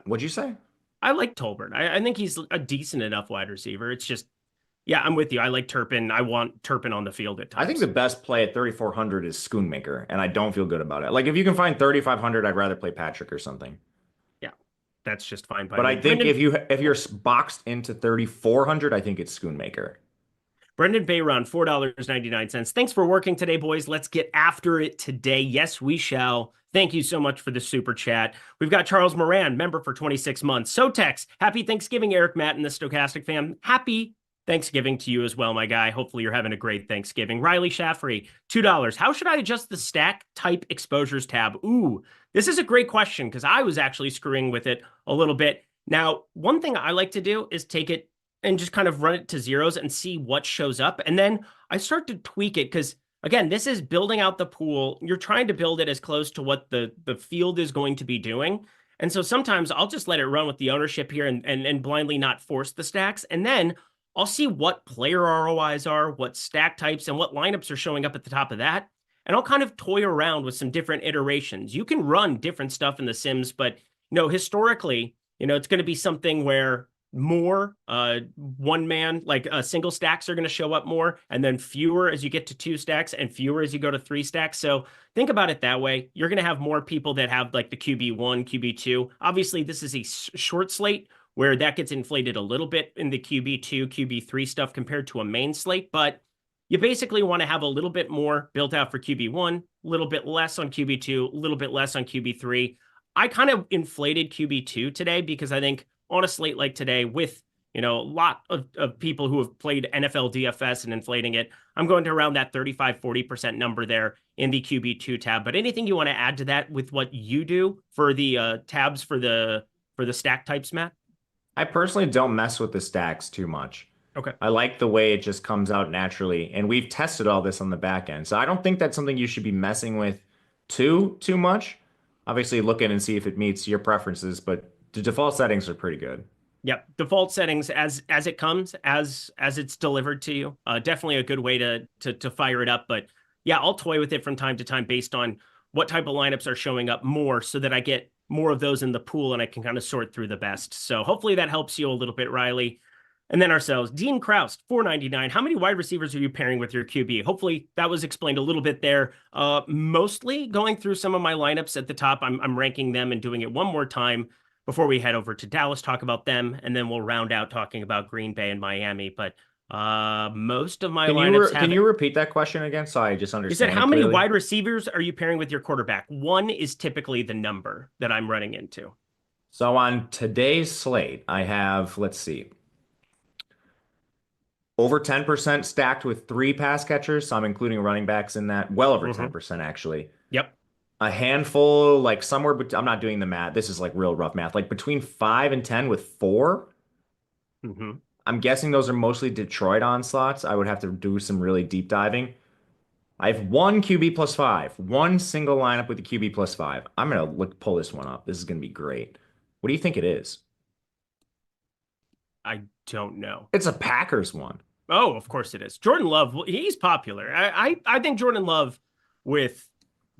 what'd you say? I like Tolbert. I think he's a decent enough wide receiver. It's just, yeah, I'm with you. I like Turpin. I want Turpin on the field at times. I think the best play at 3,400 is Schoonmaker, and I don't feel good about it. Like, if you can find 3,500, I'd rather play Patrick or something. Yeah, that's just fine. But I think if you're boxed into 3,400, I think it's Schoonmaker. Brendan Bayron, $4.99. Thanks for working today, boys. Let's get after it today. Yes, we shall. Thank you so much for the super chat. We've got Charles Moran, member for 26 months. Sotex, happy Thanksgiving, Eric, Matt, and the Stokastic fam. Happy Thanksgiving to you as well, my guy. Hopefully you're having a great Thanksgiving. Riley Shaffrey, $2. How should I adjust the stack type exposures tab? Ooh, this is a great question because I was actually screwing with it a little bit. Now, one thing I like to do is take it and just kind of run it to zeros and see what shows up. And then I start to tweak it because, again, this is building out the pool. You're trying to build it as close to what the field is going to be doing. And so sometimes I'll just let it run with the ownership here and blindly not force the stacks. And then I'll see what player ROIs are, what stack types, and what lineups are showing up at the top of that. And I'll kind of toy around with some different iterations. You can run different stuff in the Sims, but historically, it's going to be something where more one man, like single stacks are going to show up more, and then fewer as you get to 2 stacks and fewer as you go to 3 stacks. So think about it that way. You're going to have more people that have like the QB1, QB2. Obviously, this is a short slate where that gets inflated a little bit in the QB2, QB3 stuff compared to a main slate, but you basically want to have a little bit more built out for QB1, a little bit less on QB2, a little bit less on QB3. I kind of inflated QB2 today because I think on a slate like today with, a lot of people who have played NFL DFS and inflating it, I'm going to around that 35-40% number there in the QB2 tab. But anything you want to add to that with what you do for the tabs for the stack types, Matt? I personally don't mess with the stacks too much. Okay. I like the way it just comes out naturally, and we've tested all this on the back end. So I don't think that's something you should be messing with too much. Obviously, look in and see if it meets your preferences, but the default settings are pretty good. Yep, default settings as it comes, as it's delivered to you. Definitely a good way to fire it up. But yeah, I'll toy with it from time to time based on what type of lineups are showing up more, so that I get more of those in the pool and I can kind of sort through the best. So hopefully that helps you a little bit, Riley. And then ourselves, Dean Kraus, $4.99. How many wide receivers are you pairing with your QB? Hopefully that was explained a little bit there. Mostly going through some of my lineups at the top. I'm ranking them and doing it one more time before we head over to Dallas, talk about them, and then we'll round out talking about Green Bay and Miami. But most of my lineups Can you repeat that question again? So I just You understand. said how many wide receivers are you pairing with your quarterback? One is typically the number that I'm running into. So on today's slate, I have, let's see, over 10% stacked with 3 pass catchers. So I'm including running backs in that. Well over 10%, actually. Yep. A handful, like somewhere, but I'm not doing the math. This is like real rough math. Like between 5 and 10 with 4. I'm guessing those are mostly Detroit onslaughts. I would have to do some really deep diving. I have one QB plus 5, one single lineup with the QB plus 5. I'm gonna pull this one up. This is gonna be great. What do you think it is? I don't know. It's a Packers one. Oh, of course it is. Jordan Love, he's popular. I think Jordan Love with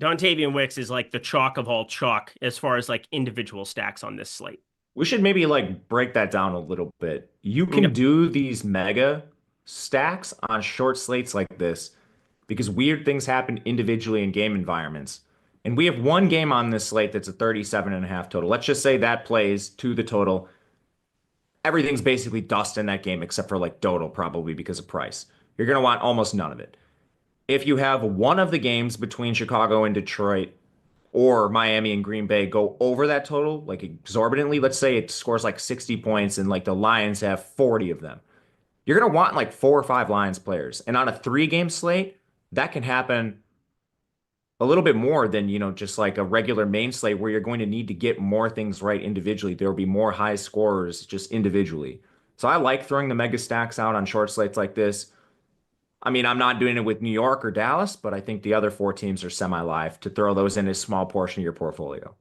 Dontavian Wicks is like the chalk of all chalk as far as like individual stacks on this slate. We should maybe like break that down a little bit. You can do these mega stacks on short slates like this because weird things happen individually in game environments. And we have one game on this slate that's a 37.5 total. Let's just say that plays to the total. Everything's basically dust in that game except for like Doodle, probably because of price. You're going to want almost none of it. If you have one of the games between Chicago and Detroit or Miami and Green Bay go over that total, like exorbitantly, let's say it scores like 60 points and like the Lions have 40 of them, you're going to want like 4 or 5 Lions players. And on a 3-game slate, that can happen a little bit more than, just like a regular main slate where you're going to need to get more things right individually. There will be more high scorers just individually. So I like throwing the mega stacks out on short slates like this. I mean, I'm not doing it with New York or Dallas, but I think the other 4 teams are semi-live to throw those in a small portion of your portfolio.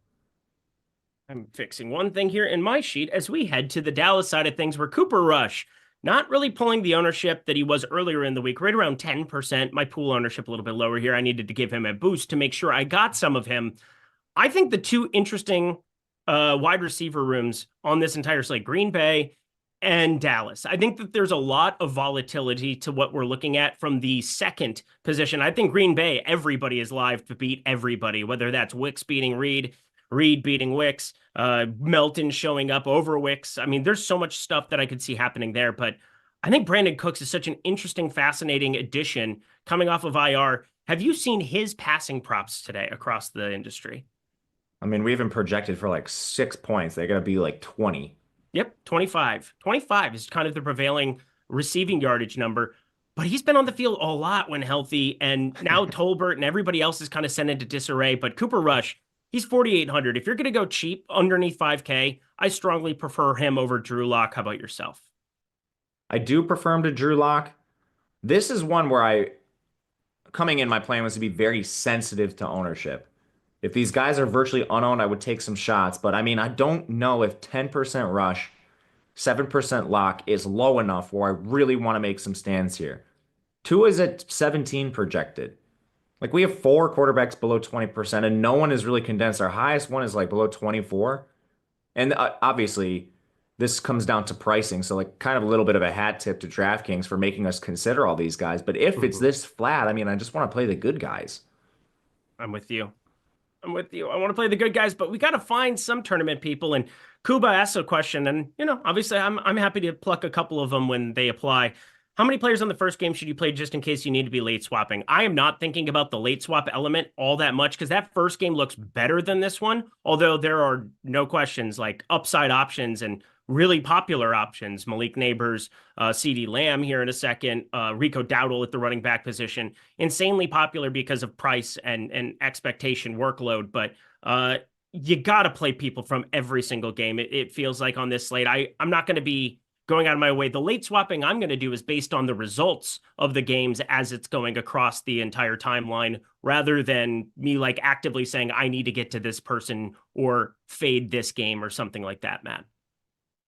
I'm fixing one thing here in my sheet as we head to the Dallas side of things where Cooper Rush not really pulling the ownership that he was earlier in the week, right around 10%. My pool ownership a little bit lower here. I needed to give him a boost to make sure I got some of him. I think the 2 interesting wide receiver rooms on this entire slate, Green Bay and Dallas. I think that there's a lot of volatility to what we're looking at from the second position. I think Green Bay, everybody is live to beat everybody, whether that's Wicks beating Reed, Reed beating Wicks, Melton showing up over Wicks. I mean, there's so much stuff that I could see happening there, but I think Brandon Cooks is such an interesting, fascinating addition coming off of IR. Have you seen his passing props today across the industry? I mean, we even projected for like 6 points. They got to be like 20. Yep, 25. 25 is kind of the prevailing receiving yardage number, but he's been on the field a lot when healthy, and now Tolbert and everybody else is kind of sent into disarray, but Cooper Rush, he's 4,800. If you're going to go cheap underneath 5K, I strongly prefer him over Drew Lock. How about yourself? I do prefer him to Drew Lock. This is one where coming in, my plan was to be very sensitive to ownership. If these guys are virtually unowned, I would take some shots. But I mean, I don't know if 10% rush, 7% lock is low enough where I really want to make some stands here. Tua is at 17 projected. Like we have 4 quarterbacks below 20%, and no one is really condensed. Our highest one is like below 24. And obviously, this comes down to pricing. So like kind of a little bit of a hat tip to DraftKings for making us consider all these guys. But if it's this flat, I mean, I just want to play the good guys. I'm with you. I'm with you. I want to play the good guys, but we got to find some tournament people. And Kuba asked a question, and obviously I'm happy to pluck a couple of them when they apply. How many players on the first game should you play just in case you need to be late swapping? I am not thinking about the late swap element all that much because that first game looks better than this one. Although there are no questions like upside options and really popular options. Malik Neighbors, CD Lamb here in a second, Rico Dowdle at the running back position. Insanely popular because of price and expectation workload. But you got to play people from every single game. It feels like on this slate. I'm not going to be going out of my way. The late swapping I'm going to do is based on the results of the games as it's going across the entire timeline, rather than me like actively saying I need to get to this person or fade this game or something like that, Matt.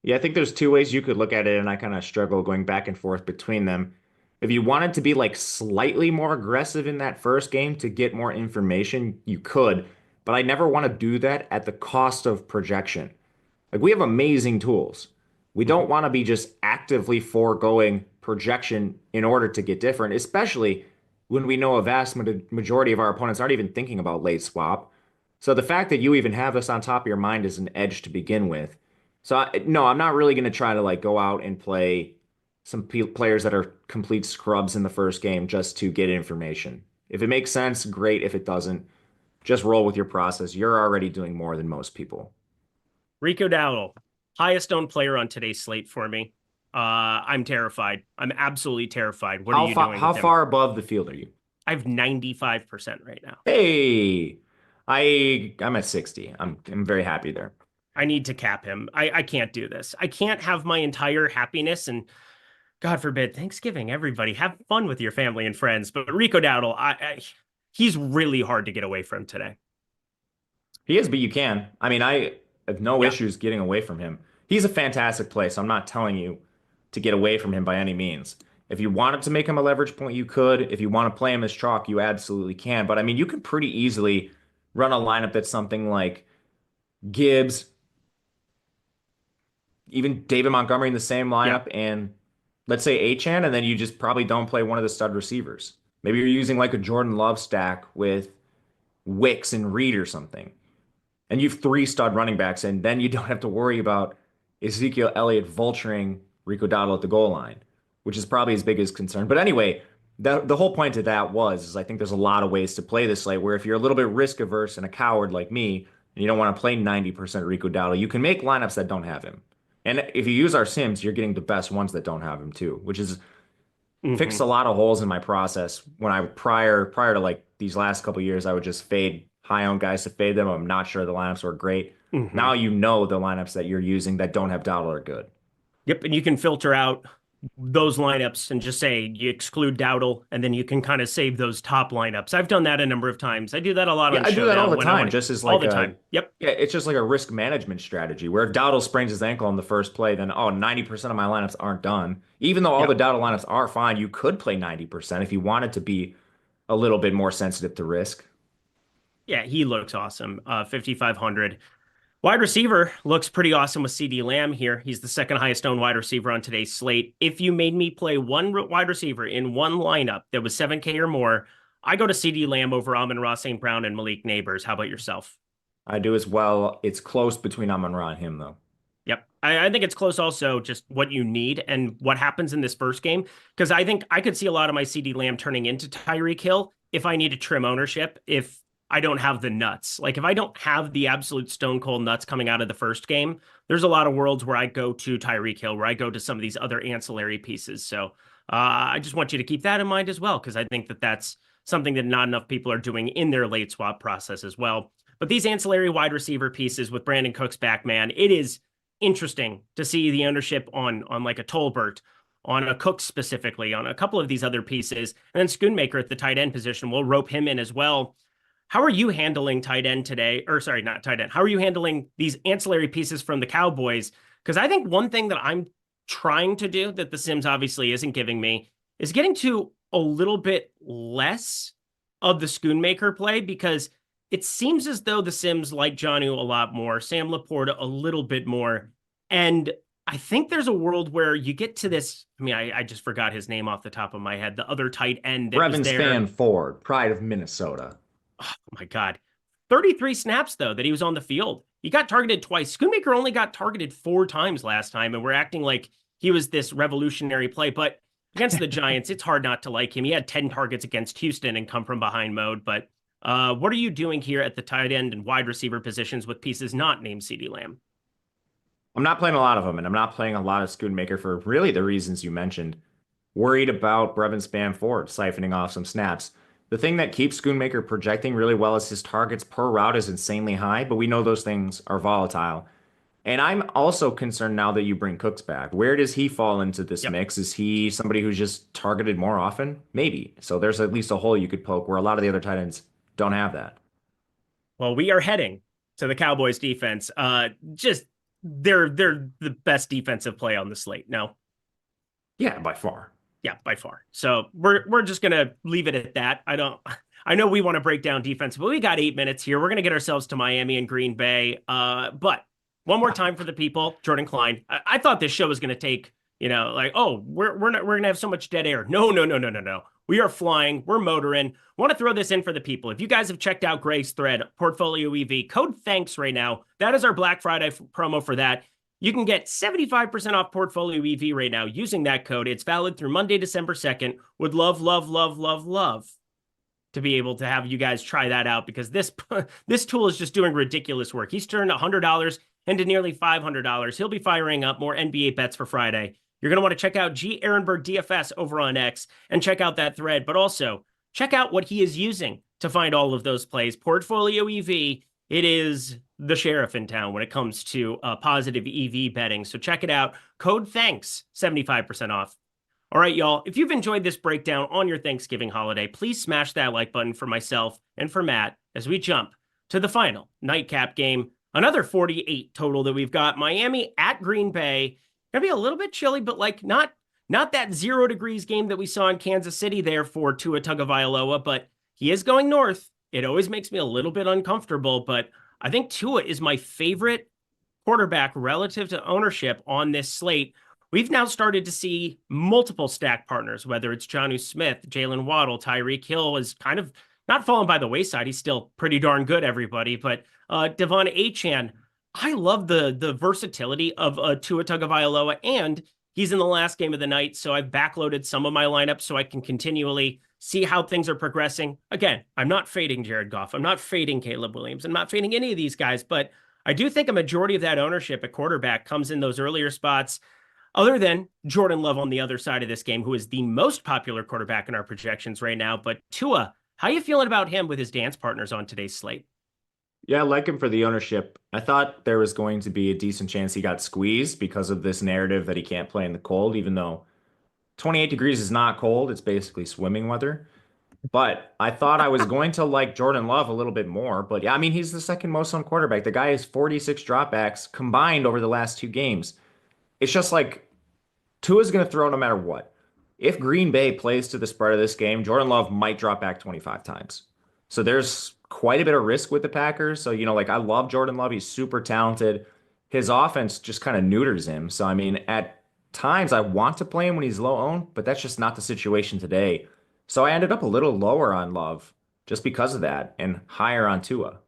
Yeah, I think there's two ways you could look at it, and I kind of struggle going back and forth between them. If you wanted to be like slightly more aggressive in that first game to get more information, you could, but I never want to do that at the cost of projection. Like we have amazing tools. We don't want to be just actively foregoing projection in order to get different, especially when we know a vast majority of our opponents aren't even thinking about late swap. So the fact that you even have this on top of your mind is an edge to begin with. So no, I'm not really going to try to like go out and play some players that are complete scrubs in the first game just to get information. If it makes sense, great. If it doesn't, just roll with your process. You're already doing more than most people. Rico Dowdle, highest owned player on today's slate for me. I'm terrified. I'm absolutely terrified. What are you doing? How far above the field are you? I have 95% right now. Hey, I'm at 60. I'm very happy there. I need to cap him. I can't do this. I can't have my entire happiness and God forbid Thanksgiving. Everybody have fun with your family and friends. But Rico Dowdle, he's really hard to get away from today. He is, but you can. I mean, I have no issues getting away from him. He's a fantastic play, so I'm not telling you to get away from him by any means. If you wanted to make him a leverage point, you could. If you want to play him as chalk, you absolutely can. But I mean, you can pretty easily run a lineup that's something like Gibbs, even David Montgomery in the same lineup, and let's say Achane, and then you just probably don't play one of the stud receivers. Maybe you're using like a Jordan Love stack with Wicks and Reed or something. And you've three stud running backs, and then you don't have to worry about Ezekiel Elliott vulturing Rico Dowdle at the goal line, which is probably his biggest concern. But anyway, the whole point of that is I think there's a lot of ways to play this slate where if you're a little bit risk averse and a coward like me, and you don't want to play 90% Rico Dowdle, you can make lineups that don't have him. And if you use our sims, you're getting the best ones that don't have him too, which is fixed a lot of holes in my process. When I prior to like these last couple of years, I would just fade high owned guys to fade them. I'm not sure the lineups were great. Now you know the lineups that you're using that don't have Dowdle are good. Yep, and you can filter out those lineups and just say you exclude Dowdle, and then you can kind of save those top lineups. I've done that a number of times. I do that a lot on I do that all the time, just as like all the time. Yep. Yeah, it's just like a risk management strategy where if Dowdle sprains his ankle in the first play, then 90% of my lineups aren't done. Even though all the Dowdle lineups are fine, you could play 90% if you wanted to be a little bit more sensitive to risk. Yeah, he looks awesome. 5,500. Wide receiver looks pretty awesome with CD Lamb here. He's the second highest owned wide receiver on today's slate. If you made me play one wide receiver in one lineup that was 7K or more, I go to CD Lamb over Amon-Ra St. Brown and Malik Neighbors. How about yourself? I do as well. It's close between Amon-Ra and him, though. Yep. I think it's close also just what you need and what happens in this first game. Because I think I could see a lot of my CD Lamb turning into Tyreek Hill if I need to trim ownership, if I don't have the nuts. Like if I don't have the absolute stone cold nuts coming out of the first game, there's a lot of worlds where I go to Tyreek Hill, where I go to some of these other ancillary pieces. So I just want you to keep that in mind as well, because I think that that's something that not enough people are doing in their late swap process as well. But these ancillary wide receiver pieces with Brandon Cooks back, man, it is interesting to see the ownership on like a Tolbert, on a Cook specifically, on a couple of these other pieces. And then Schoonmaker at the tight end position, we'll rope him in as well. How are you handling tight end today? Or sorry, not tight end. How are you handling these ancillary pieces from the Cowboys? Because I think one thing that I'm trying to do that the Sims obviously isn't giving me is getting to a little bit less of the Schoonmaker play, because it seems as though the Sims like Jonnu a lot more, Sam Laporta a little bit more. And I think there's a world where you get to this. I mean, I just forgot his name off the top of my head. The other tight end that Brevin was there. Stanford, pride of Minnesota. Oh my God. 33 snaps, though, that he was on the field. He got targeted twice. Schoonmaker only got targeted 4 times last time, and we're acting like he was this revolutionary play. But against the Giants, it's hard not to like him. He had 10 targets against Houston and come from behind mode. But what are you doing here at the tight end and wide receiver positions with pieces not named CeeDee Lamb? I'm not playing a lot of them, and I'm not playing a lot of Schoonmaker for really the reasons you mentioned. Worried about Brevin Spann-Ford siphoning off some snaps. The thing that keeps Schoonmaker projecting really well is his targets per route is insanely high, but we know those things are volatile. And I'm also concerned now that you bring Cooks back. Where does he fall into this Yep. mix? Is he somebody who's just targeted more often? Maybe. So there's at least a hole you could poke where a lot of the other tight ends don't have that. Well, we are heading to the Cowboys defense. Just they're the best defensive play on the slate. No. Yeah, by far. Yeah, by far. So we're just gonna leave it at that. I know we want to break down defense, but we got 8 minutes here. We're gonna get ourselves to Miami and Green Bay. But one more time for the people, Jordan Klein. I thought this show was gonna take, like, oh, we're gonna have so much dead air. No, no, no, no, no, no. We are flying. We're motoring. Want to throw this in for the people. If you guys have checked out Greg's thread, Portfolio EV, code thanks right now. That is our Black Friday promo for that. You can get 75% off Portfolio EV right now using that code. It's valid through Monday, December 2nd. Would love, love, love, love, love to be able to have you guys try that out because this tool is just doing ridiculous work. He's turned $100 into nearly $500. He'll be firing up more NBA bets for Friday. You're going to want to check out G. Ehrenberg DFS over on X and check out that thread, but also check out what he is using to find all of those plays. Portfolio EV, it is the sheriff in town when it comes to positive EV betting. So check it out. Code thanks, 75% off. All right, y'all. If you've enjoyed this breakdown on your Thanksgiving holiday, please smash that like button for myself and for Matt as we jump to the final nightcap game. Another 48 total that we've got. Miami at Green Bay. Gonna be a little bit chilly, but like not that 0 degrees game that we saw in Kansas City there for Tua Tagovailoa, but he is going north. It always makes me a little bit uncomfortable, but I think Tua is my favorite quarterback relative to ownership on this slate. We've now started to see multiple stack partners, whether it's Jonnu Smith, Jalen Waddle, Tyreek Hill is kind of not fallen by the wayside. He's still pretty darn good, everybody. But Devon Achane, I love the versatility of Tua Tagovailoa, and he's in the last game of the night, so I've backloaded some of my lineups so I can continually see how things are progressing. Again, I'm not fading Jared Goff. I'm not fading Caleb Williams. I'm not fading any of these guys, but I do think a majority of that ownership at quarterback comes in those earlier spots, other than Jordan Love on the other side of this game, who is the most popular quarterback in our projections right now. But Tua, how you feeling about him with his dance partners on today's slate? Yeah, I like him for the ownership. I thought there was going to be a decent chance he got squeezed because of this narrative that he can't play in the cold, even though 28 degrees is not cold. It's basically swimming weather. But I thought I was going to like Jordan Love a little bit more. But yeah, I mean, he's the second most on quarterback. The guy has 46 dropbacks combined over the last 2 games. It's just like Tua's going to throw no matter what. If Green Bay plays to the spread of this game, Jordan Love might drop back 25 times. So there's quite a bit of risk with the Packers. So, like I love Jordan Love. He's super talented. His offense just kind of neuters him. So, I mean, at times I want to play him when he's low owned, but that's just not the situation today. So I ended up a little lower on Love just because of that and higher on Tua.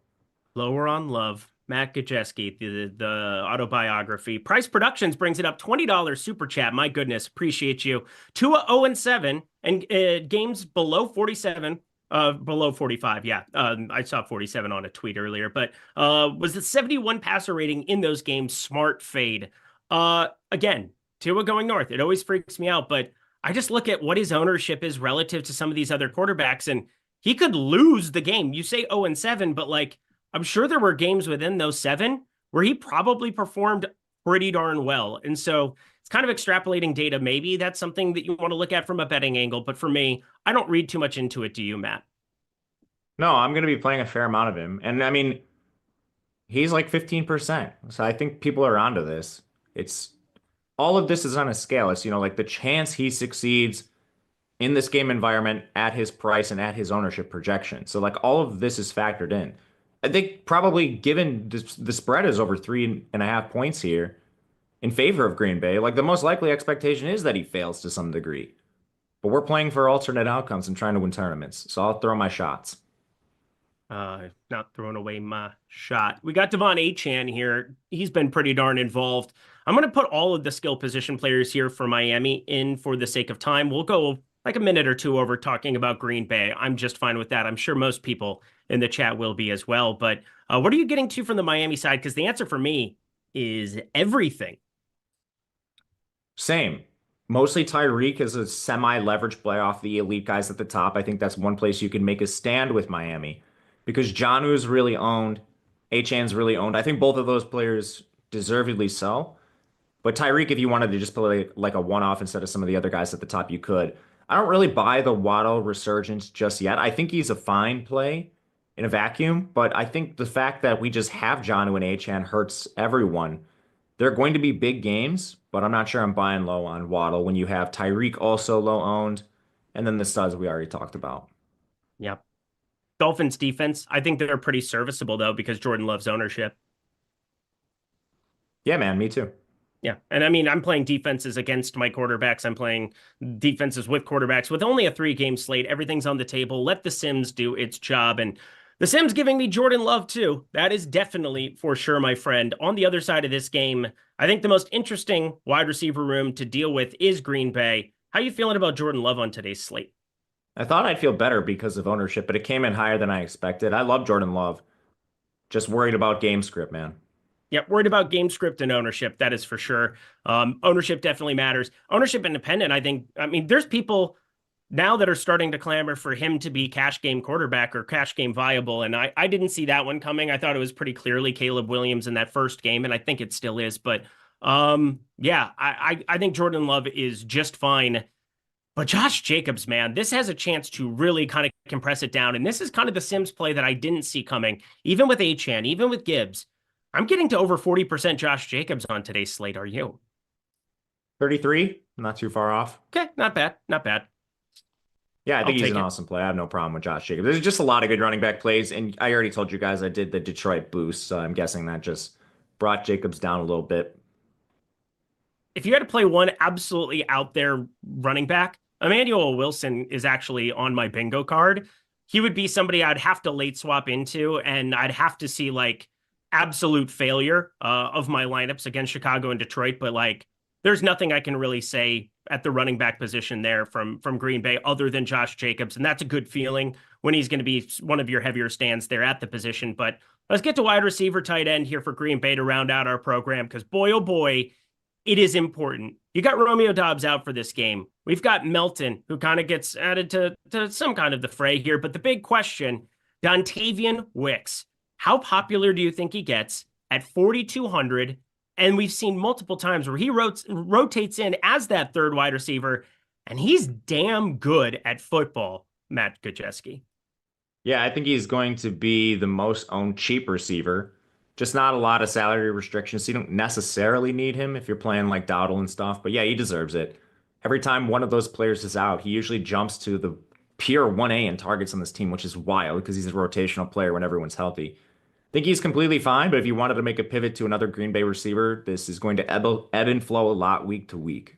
Lower on Love. Matt Gajeski, the autobiography. Price Productions brings it up. $20 super chat. My goodness, appreciate you. Tua 0-7 and games below 47, below 45. Yeah, I saw 47 on a tweet earlier, but was the 71 passer rating in those games smart fade? Again, Tua going north. It always freaks me out, but I just look at what his ownership is relative to some of these other quarterbacks, and he could lose the game. You say 0-7, but like, I'm sure there were games within those 7 where he probably performed pretty darn well. And so it's kind of extrapolating data. Maybe that's something that you want to look at from a betting angle. But for me, I don't read too much into it. Do you, Matt? No, I'm going to be playing a fair amount of him. And I mean, he's like 15%. So I think people are onto this. It's all of this is on a scale. It's, like the chance he succeeds in this game environment at his price and at his ownership projection. So like all of this is factored in. I think probably given the spread is over 3.5 points here in favor of Green Bay, like the most likely expectation is that he fails to some degree. But we're playing for alternate outcomes and trying to win tournaments. So I'll throw my shots. Not throwing away my shot. We got Devon Achane here. He's been pretty darn involved. I'm going to put all of the skill position players here for Miami in for the sake of time. We'll go like a minute or two over talking about Green Bay. I'm just fine with that. I'm sure most people in the chat will be as well. But what are you getting to from the Miami side? Because the answer for me is everything. Same. Mostly Tyreek as a semi-leverage play off the elite guys at the top. I think that's one place you can make a stand with Miami because Jonnu is really owned, Achane's really owned. I think both of those players deservedly so. But Tyreek, if you wanted to just play like a one-off instead of some of the other guys at the top, you could. I don't really buy the Waddle resurgence just yet. I think he's a fine play in a vacuum, but I think the fact that we just have Jonnu and Achane hurts everyone. They're going to be big games, but I'm not sure I'm buying low on Waddle when you have Tyreek also low owned, and then the studs we already talked about. Yep. Dolphins defense. I think they're pretty serviceable though because Jordan loves ownership. Yeah, man, me too. Yeah. And I mean, I'm playing defenses against my quarterbacks. I'm playing defenses with quarterbacks with only a 3-game slate. Everything's on the table. Let the Sims do its job. And the Sims giving me Jordan Love too. That is definitely for sure, my friend. On the other side of this game, I think the most interesting wide receiver room to deal with is Green Bay. How are you feeling about Jordan Love on today's slate? I thought I'd feel better because of ownership, but it came in higher than I expected. I love Jordan Love. Just worried about game script, man. Yep, worried about game script and ownership. That is for sure. Ownership definitely matters. Ownership independent, I think. I mean, there's people now that are starting to clamor for him to be cash game quarterback or cash game viable. And I didn't see that one coming. I thought it was pretty clearly Caleb Williams in that first game, and I think it still is. But yeah, I think Jordan Love is just fine. But Josh Jacobs, man, this has a chance to really kind of compress it down. And this is kind of the Sims play that I didn't see coming, even with Achane, even with Gibbs. I'm getting to over 40% Josh Jacobs on today's slate. Are you? 33, not too far off. Okay, not bad. Not bad. Yeah, I think he's an it. awesome play. I have no problem with Josh Jacobs. There's just a lot of good running back plays, and I already told you guys I did the Detroit boost, so I'm guessing that just brought Jacobs down a little bit. If you had to play one absolutely out there running back, Emmanuel Wilson is actually on my bingo card. He would be somebody I'd have to late swap into, and I'd have to see like absolute failure of my lineups against Chicago and Detroit. But like, there's nothing I can really say at the running back position there from Green Bay other than Josh Jacobs. And that's a good feeling when he's going to be one of your heavier stands there at the position. But let's get to wide receiver tight end here for Green Bay to round out our program. Because boy, oh boy, it is important. You got Romeo Doubs out for this game. We've got Melton, who kind of gets added to some kind of the fray here. But the big question, Dontavian Wicks, how popular do you think he gets at 4,200? And we've seen multiple times where he rotates in as that third wide receiver, and he's damn good at football, Matt Gajewski. Yeah, I think he's going to be the most owned cheap receiver. Just not a lot of salary restrictions, so you don't necessarily need him if you're playing like Dowdle and stuff. But yeah, he deserves it. Every time one of those players is out, he usually jumps to the pure 1A in targets on this team, which is wild because he's a rotational player when everyone's healthy. I think he's completely fine, but if you wanted to make a pivot to another Green Bay receiver, this is going to ebb and flow a lot week to week.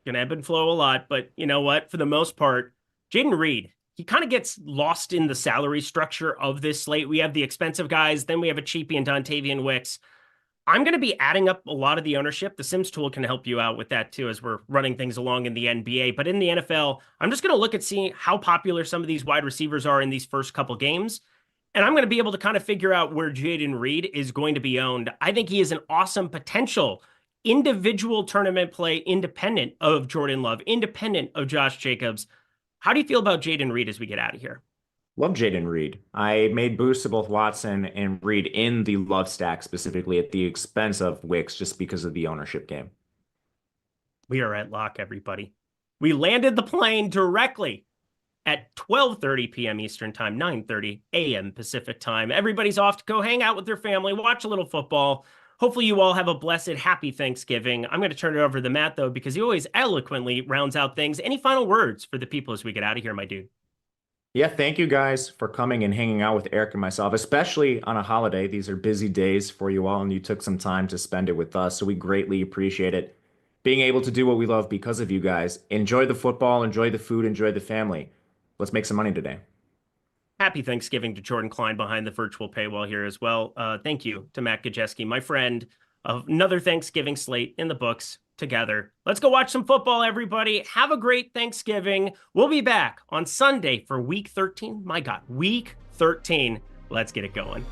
Gonna ebb and flow a lot, but you know what? For the most part, Jayden Reed, he kind of gets lost in the salary structure of this slate. We have the expensive guys, then we have a cheapie and Dontavian Wicks. I'm going to be adding up a lot of the ownership. The Sims tool can help you out with that too as we're running things along in the NBA. But in the NFL, I'm just going to look at seeing how popular some of these wide receivers are in these first couple games. And I'm going to be able to kind of figure out where Jayden Reed is going to be owned. I think he is an awesome potential individual tournament play independent of Jordan Love, independent of Josh Jacobs. How do you feel about Jayden Reed as we get out of here? Love Jayden Reed. I made boosts to both Watson and Reed in the love stack, specifically at the expense of Wicks, just because of the ownership game. We are at lock, everybody. We landed the plane directly at 12:30 p.m. Eastern Time, 9:30 a.m. Pacific Time. Everybody's off to go hang out with their family, watch a little football. Hopefully you all have a blessed, happy Thanksgiving. I'm going to turn it over to Matt, though, because he always eloquently rounds out things. Any final words for the people as we get out of here, my dude? Yeah, thank you guys for coming and hanging out with Eric and myself, especially on a holiday. These are busy days for you all, and you took some time to spend it with us, so we greatly appreciate it. Being able to do what we love because of you guys. Enjoy the football, enjoy the food, enjoy the family. Let's make some money today. Happy Thanksgiving to Jordan Klein behind the virtual paywall here as well. Thank you to Matt Gajeski, my friend. Another Thanksgiving slate in the books together. Let's go watch some football, everybody. Have a great Thanksgiving. We'll be back on Sunday for week 13. My God, week 13. Let's get it going.